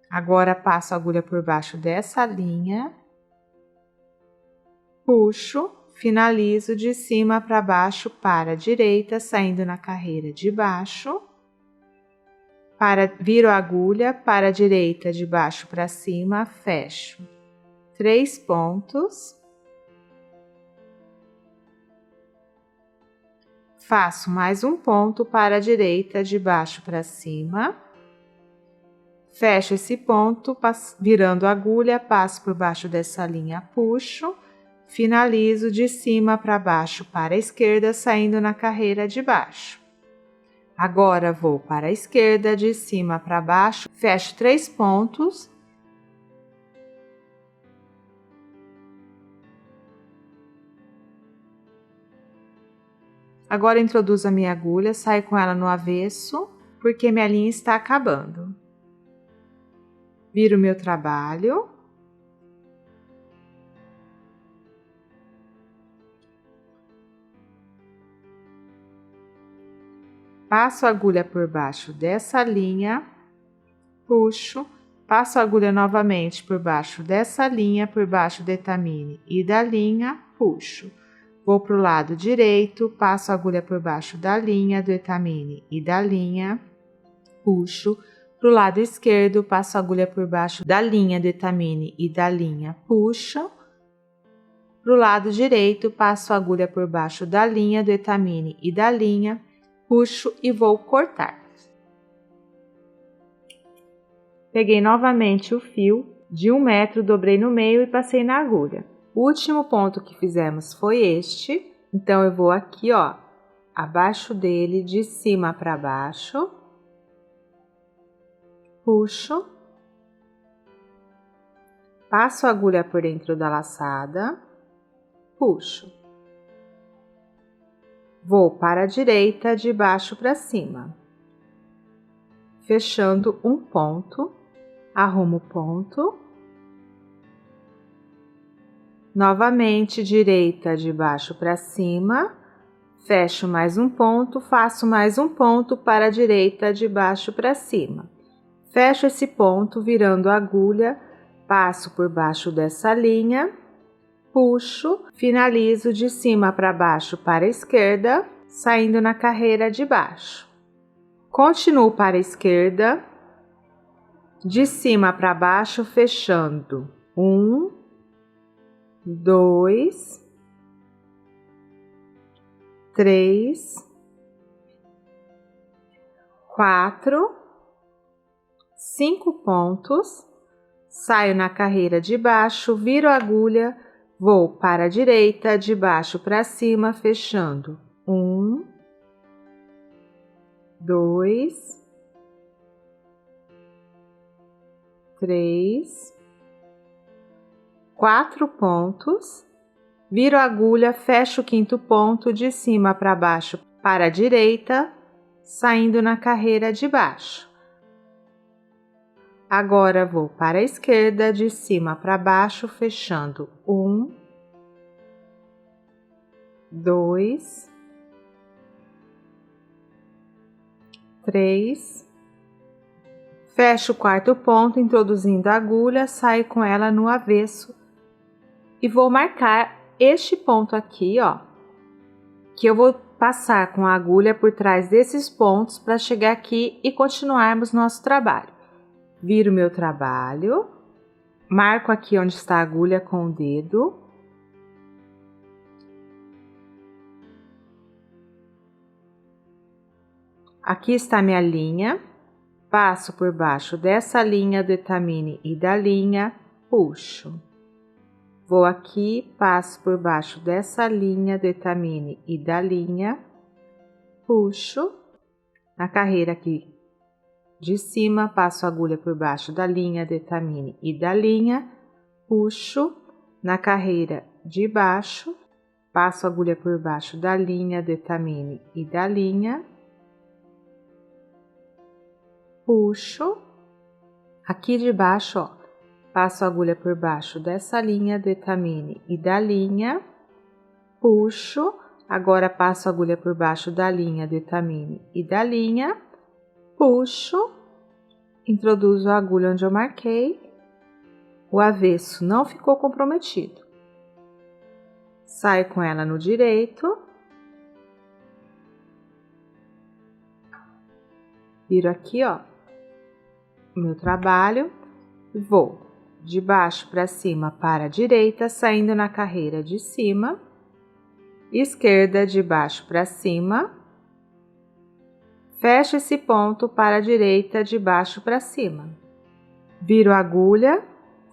Agora passo a agulha por baixo dessa linha, puxo, finalizo de cima para baixo para a direita, saindo na carreira de baixo, viro a agulha para a direita, de baixo para cima, fecho 3 pontos, faço mais um ponto para a direita, de baixo para cima, fecho esse ponto, virando a agulha, passo por baixo dessa linha, puxo, finalizo de cima para baixo para a esquerda, saindo na carreira de baixo. Agora vou para a esquerda, de cima para baixo, fecho 3 pontos, agora introduzo a minha agulha, saio com ela no avesso, porque minha linha está acabando. Viro meu trabalho. Passo a agulha por baixo dessa linha, puxo, passo a agulha novamente por baixo dessa linha, por baixo do etamine e da linha, puxo. Vou para o lado direito, passo a agulha por baixo da linha, do etamine e da linha, puxo. Para o lado esquerdo, passo a agulha por baixo da linha, do etamine e da linha, puxo. Para o lado direito, passo a agulha por baixo da linha, do etamine e da linha, puxo e vou cortar. Peguei novamente o fio de 1 metro, dobrei no meio e passei na agulha. O último ponto que fizemos foi este, então eu vou aqui, ó, abaixo dele, de cima para baixo, puxo, passo a agulha por dentro da laçada, puxo. Vou para a direita, de baixo para cima, fechando um ponto, arrumo o ponto, novamente direita, de baixo para cima, fecho mais um ponto, faço mais um ponto para a direita, de baixo para cima, fecho esse ponto, virando a agulha, passo por baixo dessa linha, puxo, finalizo de cima para baixo para a esquerda, saindo na carreira de baixo. Continuo para a esquerda, de cima para baixo, fechando 1, 2, 3, 4, 5 pontos, saio na carreira de baixo, viro a agulha, vou para a direita, de baixo para cima, fechando 1, 2, 3, 4 pontos, viro a agulha, fecho o 5º ponto, de cima para baixo para a direita, saindo na carreira de baixo. Agora vou para a esquerda, de cima para baixo, fechando 1, 2, 3, fecho o 4º ponto, introduzindo a agulha, saio com ela no avesso e vou marcar este ponto aqui, ó, que eu vou passar com a agulha por trás desses pontos para chegar aqui e continuarmos nosso trabalho. Viro meu trabalho, marco aqui onde está a agulha com o dedo. Aqui está minha linha, passo por baixo dessa linha do etamine e da linha, puxo. Vou aqui, passo por baixo dessa linha do etamine e da linha, puxo. Na carreira aqui de cima, passo a agulha por baixo da linha do etamine e da linha, puxo. Na carreira de baixo, passo a agulha por baixo da linha do etamine e da linha, puxo. Aqui de baixo, ó, passo a agulha por baixo dessa linha do etamine e da linha, puxo. Agora passo a agulha por baixo da linha do etamine e da linha, puxo, introduzo a agulha onde eu marquei. O avesso não ficou comprometido. Saio com ela no direito. Viro aqui, ó, o meu trabalho. Vou de baixo para cima para a direita, saindo na carreira de cima. Esquerda de baixo para cima. Fecho esse ponto para a direita de baixo para cima. Viro a agulha,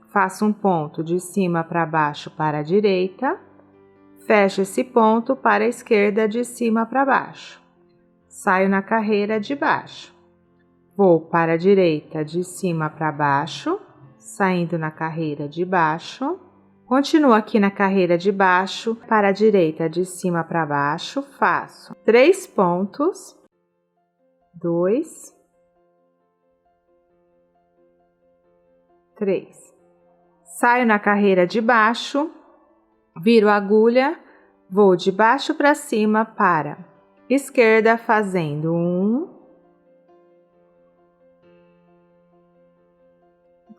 faço um ponto de cima para baixo para a direita. Fecho esse ponto para a esquerda de cima para baixo. Saio na carreira de baixo. Vou para a direita de cima para baixo, saindo na carreira de baixo. Continuo aqui na carreira de baixo, para a direita de cima para baixo, faço 3 pontos, 2, 3. Saio na carreira de baixo, viro a agulha, vou de baixo para cima para esquerda, fazendo 1,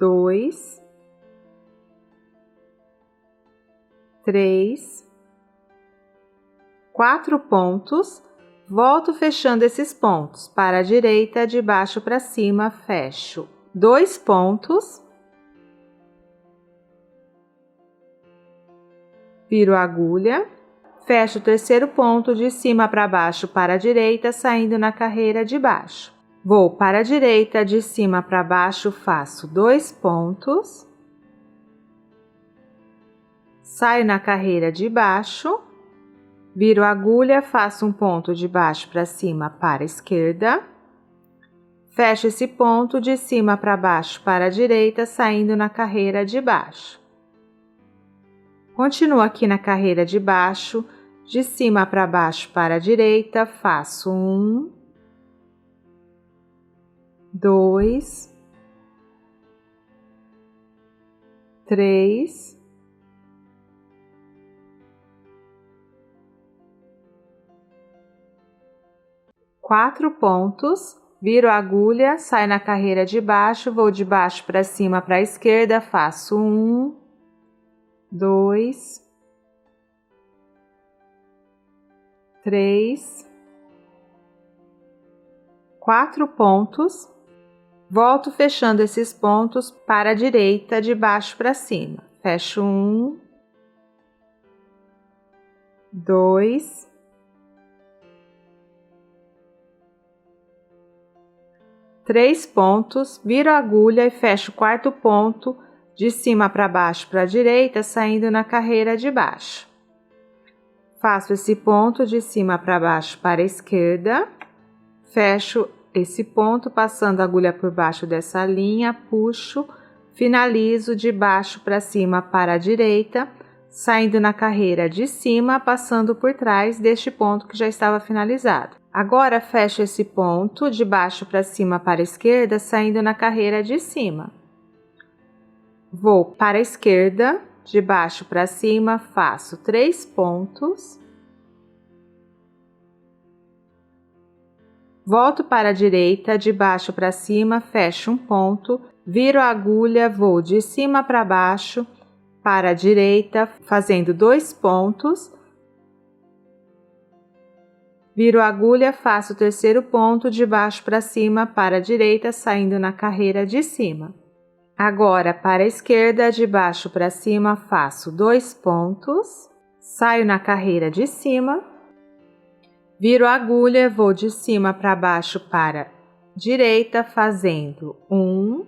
2, 3, 4 pontos, volto fechando esses pontos para a direita, de baixo para cima, fecho 2 pontos, viro a agulha, fecho o terceiro ponto de cima para baixo para a direita, saindo na carreira de baixo. Vou para a direita, de cima para baixo, faço 2 pontos. Saio na carreira de baixo, viro a agulha, faço um ponto de baixo para cima para a esquerda, fecho esse ponto de cima para baixo para a direita, saindo na carreira de baixo. Continuo aqui na carreira de baixo, de cima para baixo para a direita, faço 1, 2, 3, 4 pontos, viro a agulha, saio na carreira de baixo, vou de baixo para cima para a esquerda, faço 1, 2, 3, 4 pontos, volto fechando esses pontos para a direita, de baixo para cima, fecho 1, 2, 3 pontos, viro a agulha e fecho o quarto ponto de cima para baixo para a direita, saindo na carreira de baixo. Faço esse ponto de cima para baixo para a esquerda, fecho esse ponto passando a agulha por baixo dessa linha, puxo, finalizo de baixo para cima para a direita, saindo na carreira de cima, passando por trás deste ponto que já estava finalizado. Agora fecho esse ponto de baixo para cima para a esquerda, saindo na carreira de cima. Vou para a esquerda, de baixo para cima, faço 3 pontos. Volto para a direita, de baixo para cima, fecho um ponto, viro a agulha, vou de cima para baixo, para a direita, fazendo 2 pontos. Viro a agulha, faço o terceiro ponto de baixo para cima para a direita, saindo na carreira de cima. Agora, para a esquerda, de baixo para cima, faço 2 pontos, saio na carreira de cima, viro a agulha, vou de cima para baixo para a direita, fazendo 1,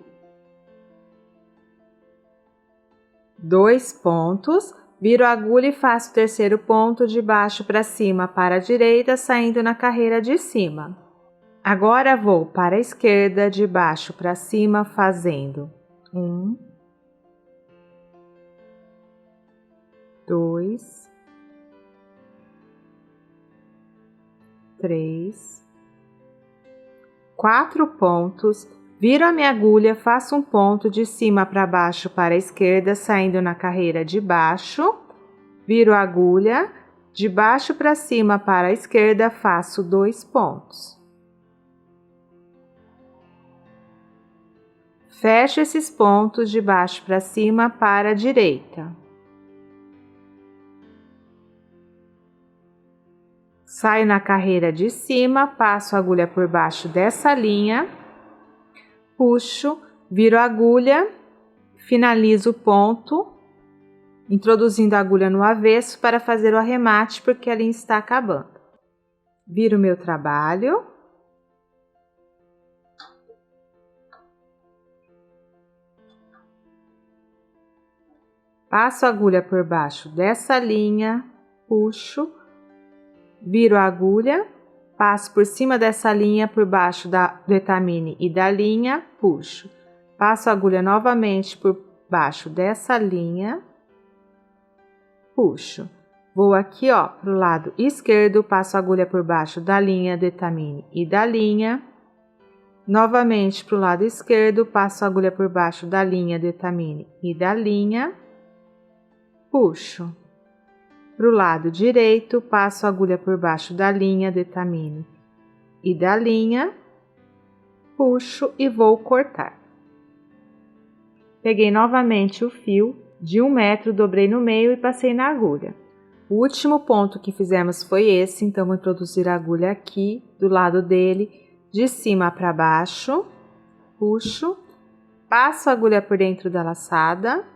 2 pontos, viro a agulha e faço o terceiro ponto de baixo para cima para a direita, saindo na carreira de cima. Agora vou para a esquerda, de baixo para cima, fazendo 1, 2, 3, 4 pontos, viro a minha agulha, faço um ponto de cima para baixo para a esquerda, saindo na carreira de baixo, viro a agulha, de baixo para cima para a esquerda, faço 2 pontos. Fecho esses pontos de baixo para cima para a direita. Saio na carreira de cima, passo a agulha por baixo dessa linha, puxo, viro a agulha, finalizo o ponto, introduzindo a agulha no avesso para fazer o arremate, porque a linha está acabando. Viro o meu trabalho. Passo a agulha por baixo dessa linha, puxo, viro a agulha, passo por cima dessa linha, por baixo do etamine e da linha, puxo. Passo a agulha novamente por baixo dessa linha, puxo. Vou aqui, ó, pro lado esquerdo, passo a agulha por baixo da linha do etamine e da linha. Novamente pro lado esquerdo, passo a agulha por baixo da linha do etamine e da linha. Puxo. Para o lado direito, passo a agulha por baixo da linha do etamine e da linha, puxo e vou cortar. Peguei novamente o fio de 1 metro, dobrei no meio e passei na agulha. O último ponto que fizemos foi esse, então vou introduzir a agulha aqui, do lado dele, de cima para baixo, puxo, passo a agulha por dentro da laçada,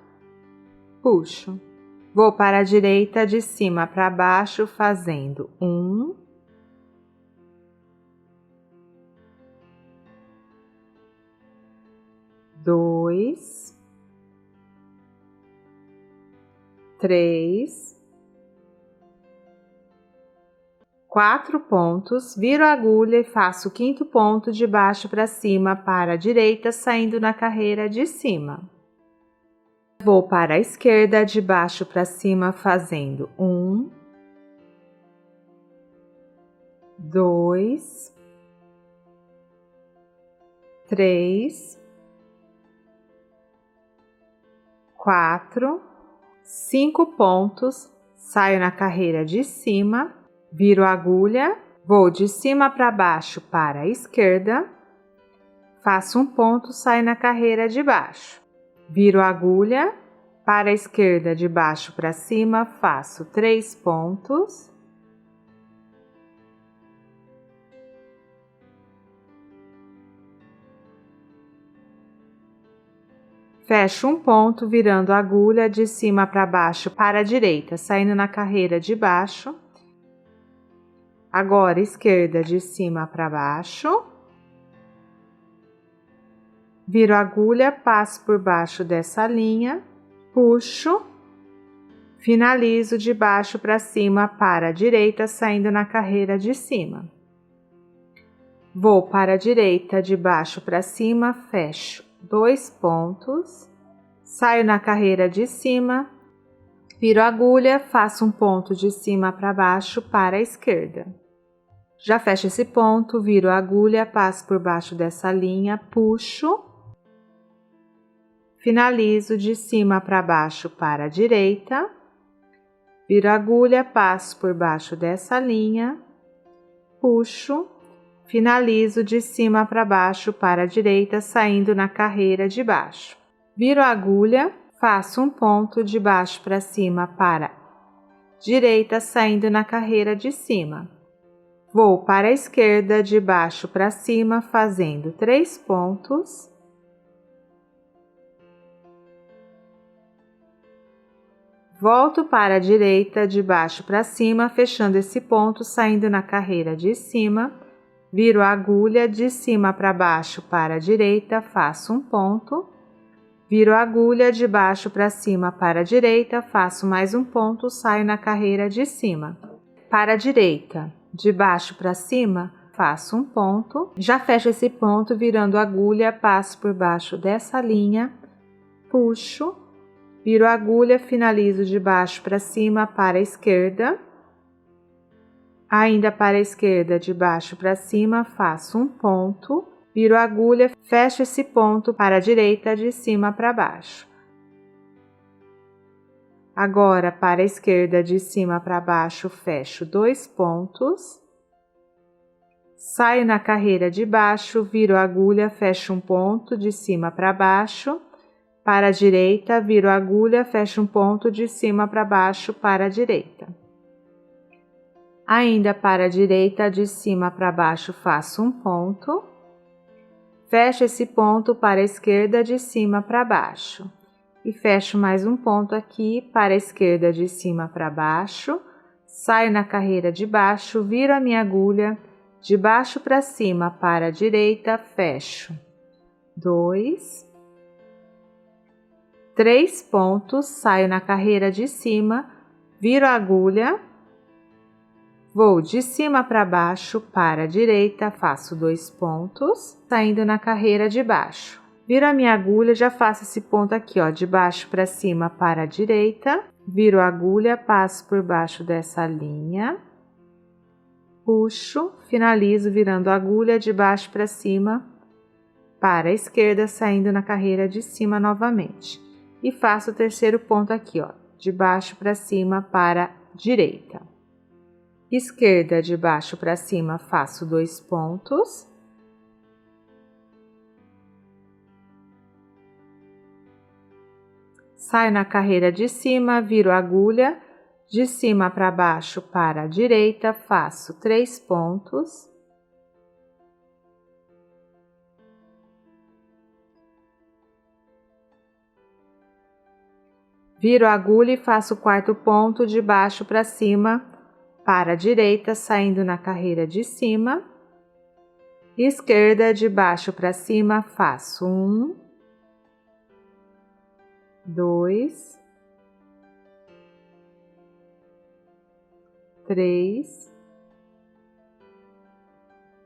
puxo. Vou para a direita, de cima para baixo, fazendo 1, 2, 3, 4 pontos, viro a agulha e faço o 5º ponto de baixo para cima para a direita, saindo na carreira de cima. Vou para a esquerda, de baixo para cima, fazendo 1, 2, 3, 4, 5 pontos, saio na carreira de cima, viro a agulha, vou de cima para baixo para a esquerda, faço um ponto, saio na carreira de baixo. Viro a agulha, para a esquerda, de baixo para cima, faço 3 pontos. Fecho um ponto, virando a agulha de cima para baixo para a direita, saindo na carreira de baixo. Agora, esquerda de cima para baixo. Viro a agulha, passo por baixo dessa linha, puxo, finalizo de baixo para cima para a direita, saindo na carreira de cima. Vou para a direita, de baixo para cima, fecho 2 pontos, saio na carreira de cima, viro a agulha, faço um ponto de cima para baixo para a esquerda. Já fecho esse ponto, viro a agulha, passo por baixo dessa linha, puxo, finalizo de cima para baixo para a direita, viro a agulha, passo por baixo dessa linha, puxo, finalizo de cima para baixo para a direita, saindo na carreira de baixo. Viro a agulha, faço um ponto de baixo para cima para a direita, saindo na carreira de cima. Vou para a esquerda de baixo para cima, fazendo 3 pontos. Volto para a direita de baixo para cima, fechando esse ponto, saindo na carreira de cima. Viro a agulha de cima para baixo para a direita, faço um ponto. Viro a agulha de baixo para cima para a direita, faço mais um ponto, saio na carreira de cima. Para a direita, de baixo para cima, faço um ponto. Já fecho esse ponto, virando a agulha, passo por baixo dessa linha, puxo. Viro a agulha, finalizo de baixo para cima para a esquerda. Ainda para a esquerda, de baixo para cima, faço um ponto. Viro a agulha, fecho esse ponto para a direita, de cima para baixo. Agora, para a esquerda, de cima para baixo, fecho 2 pontos. Saio na carreira de baixo, viro a agulha, fecho um ponto, de cima para baixo. Para a direita, viro a agulha, fecho um ponto, de cima para baixo, para a direita. Ainda para a direita, de cima para baixo, faço um ponto. Fecho esse ponto para a esquerda, de cima para baixo. E fecho mais um ponto aqui para a esquerda, de cima para baixo. Saio na carreira de baixo, viro a minha agulha, de baixo para cima para a direita, fecho 2, 3 pontos, saio na carreira de cima, viro a agulha, vou de cima para baixo para a direita, faço 2 pontos, saindo na carreira de baixo. Viro a minha agulha, já faço esse ponto aqui, ó, de baixo para cima para a direita, viro a agulha, passo por baixo dessa linha, puxo, finalizo virando a agulha de baixo para cima para a esquerda, saindo na carreira de cima novamente. E faço o terceiro ponto aqui, ó, de baixo para cima para a direita. Esquerda, de baixo para cima, faço 2 pontos. Saio na carreira de cima, viro a agulha, de cima para baixo para a direita, faço 3 pontos. Viro a agulha e faço o quarto ponto de baixo para cima, para a direita, saindo na carreira de cima. Esquerda, de baixo para cima, faço 1, 2, 3,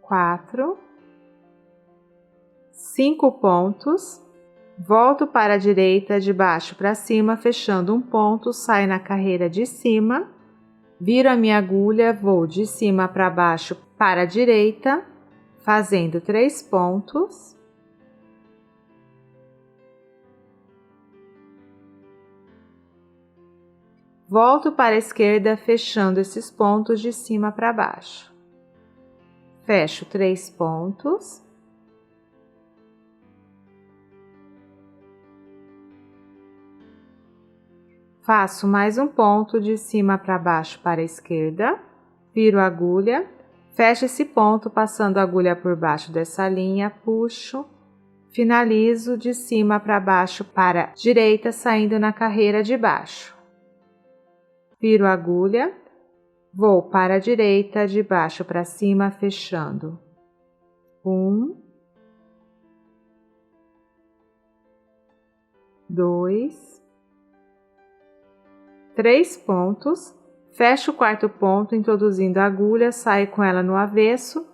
4, 5 pontos. Volto para a direita, de baixo para cima, fechando um ponto, saio na carreira de cima, viro a minha agulha, vou de cima para baixo para a direita, fazendo 3 pontos. Volto para a esquerda, fechando esses pontos de cima para baixo. Fecho 3 pontos. Faço mais um ponto de cima para baixo para a esquerda, viro a agulha, fecho esse ponto passando a agulha por baixo dessa linha, puxo, finalizo de cima para baixo para a direita, saindo na carreira de baixo. Viro a agulha, vou para a direita, de baixo para cima, fechando 1, 2, 3 pontos, fecho o quarto ponto introduzindo a agulha, saio com ela no avesso,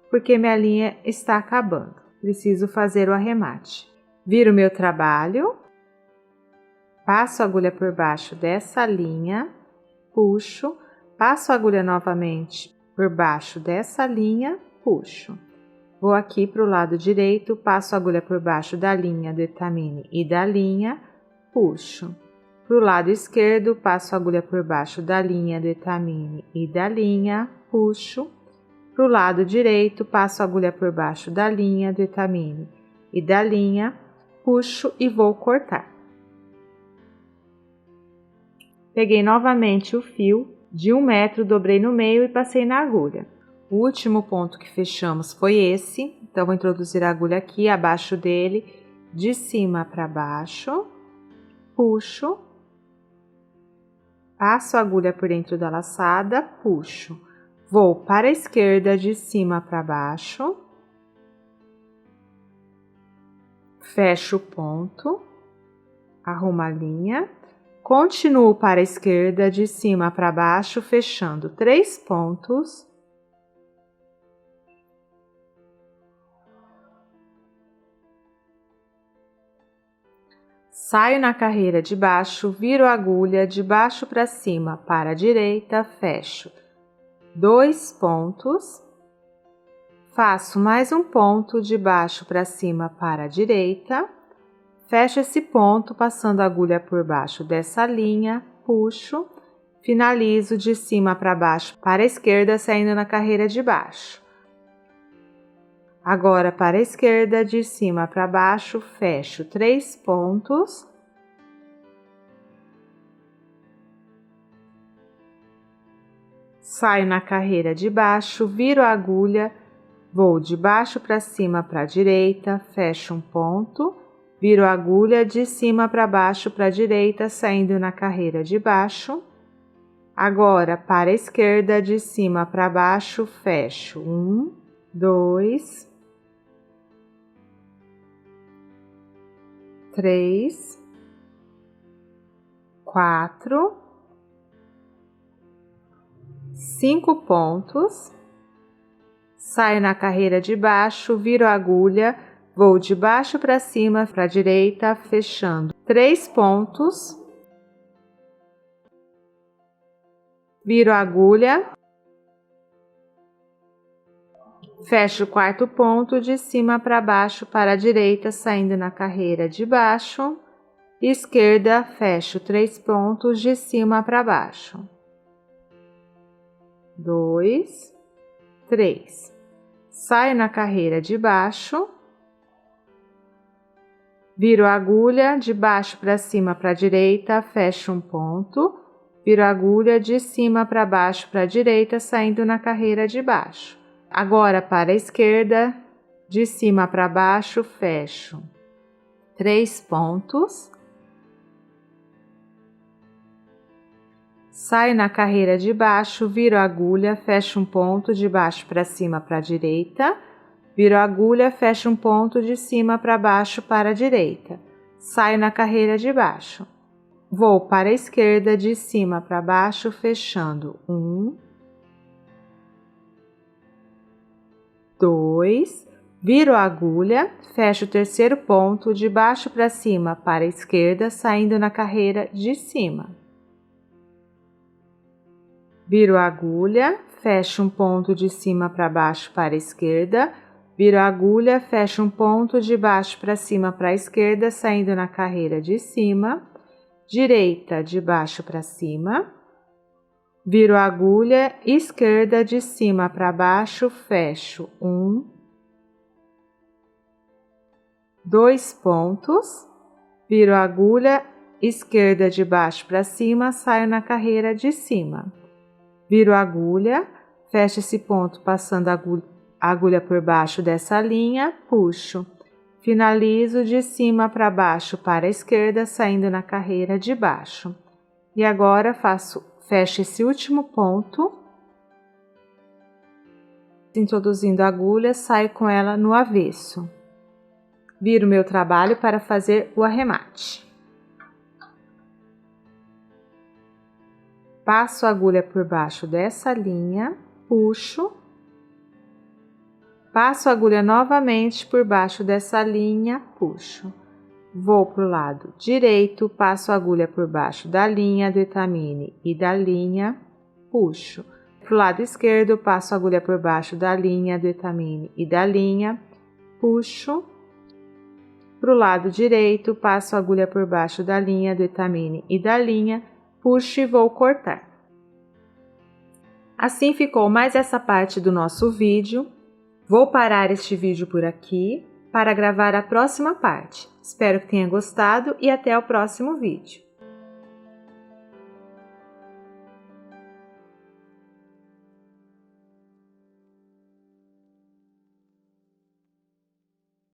porque minha linha está acabando. Preciso fazer o arremate. Viro meu trabalho, passo a agulha por baixo dessa linha, puxo, passo a agulha novamente por baixo dessa linha, puxo. Vou aqui para o lado direito, passo a agulha por baixo da linha do etamine e da linha, puxo. Para o lado esquerdo, passo a agulha por baixo da linha do etamine e da linha, puxo. Para o lado direito, passo a agulha por baixo da linha do etamine e da linha, puxo e vou cortar. Peguei novamente o fio de 1 metro, dobrei no meio e passei na agulha. O último ponto que fechamos foi esse, então vou introduzir a agulha aqui abaixo dele, de cima para baixo, puxo, passo a agulha por dentro da laçada, puxo, vou para a esquerda de cima para baixo, fecho o ponto, arrumo a linha, continuo para a esquerda de cima para baixo, fechando 3 pontos. Saio na carreira de baixo, viro a agulha de baixo para cima para a direita, fecho 2 pontos, faço mais um ponto de baixo para cima para a direita, fecho esse ponto passando a agulha por baixo dessa linha, puxo, finalizo de cima para baixo para a esquerda, saindo na carreira de baixo. Agora para a esquerda, de cima para baixo, fecho 3 pontos. Saio na carreira de baixo, viro a agulha, vou de baixo para cima para a direita, fecho um ponto, viro a agulha de cima para baixo para a direita, saindo na carreira de baixo. Agora para a esquerda, de cima para baixo, fecho 1, 2, 3, 4, 5 pontos, saio na carreira de baixo, viro a agulha, vou de baixo para cima para a direita, fechando 3 pontos, viro a agulha, fecho o 4º ponto, de cima para baixo para a direita, saindo na carreira de baixo, esquerda, fecho 3 pontos, de cima para baixo. 2, 3. Saio na carreira de baixo, viro a agulha de baixo para cima para a direita, fecho um ponto, viro a agulha de cima para baixo para a direita, saindo na carreira de baixo. Agora para a esquerda, de cima para baixo, fecho 3 pontos, saio na carreira de baixo, viro a agulha, fecho um ponto de baixo para cima para a direita, viro a agulha, fecho um ponto de cima para baixo para a direita, saio na carreira de baixo, vou para a esquerda, de cima para baixo, fechando 1, 2, viro a agulha, fecho o 3º ponto de baixo para cima para a esquerda, saindo na carreira de cima. Viro a agulha, fecho um ponto de cima para baixo para a esquerda, viro a agulha, fecho um ponto de baixo para cima para a esquerda, saindo na carreira de cima, direita de baixo para cima, viro a agulha, esquerda de cima para baixo, fecho 1, 2 pontos, viro a agulha, esquerda de baixo para cima, saio na carreira de cima. Viro a agulha, fecho esse ponto passando a agulha por baixo dessa linha, puxo, finalizo de cima para baixo para a esquerda, saindo na carreira de baixo. E agora fecho esse último ponto, introduzindo a agulha, saio com ela no avesso. Viro meu trabalho para fazer o arremate. Passo a agulha por baixo dessa linha, puxo, passo a agulha novamente por baixo dessa linha, puxo. Vou para o lado direito, passo a agulha por baixo da linha do etamine e da linha, puxo. Para o lado esquerdo, passo a agulha por baixo da linha do etamine e da linha, puxo. Para o lado direito, passo a agulha por baixo da linha do etamine e da linha, puxo e vou cortar. Assim ficou mais essa parte do nosso vídeo. Vou parar este vídeo por aqui para gravar a próxima parte. Espero que tenha gostado e até o próximo vídeo.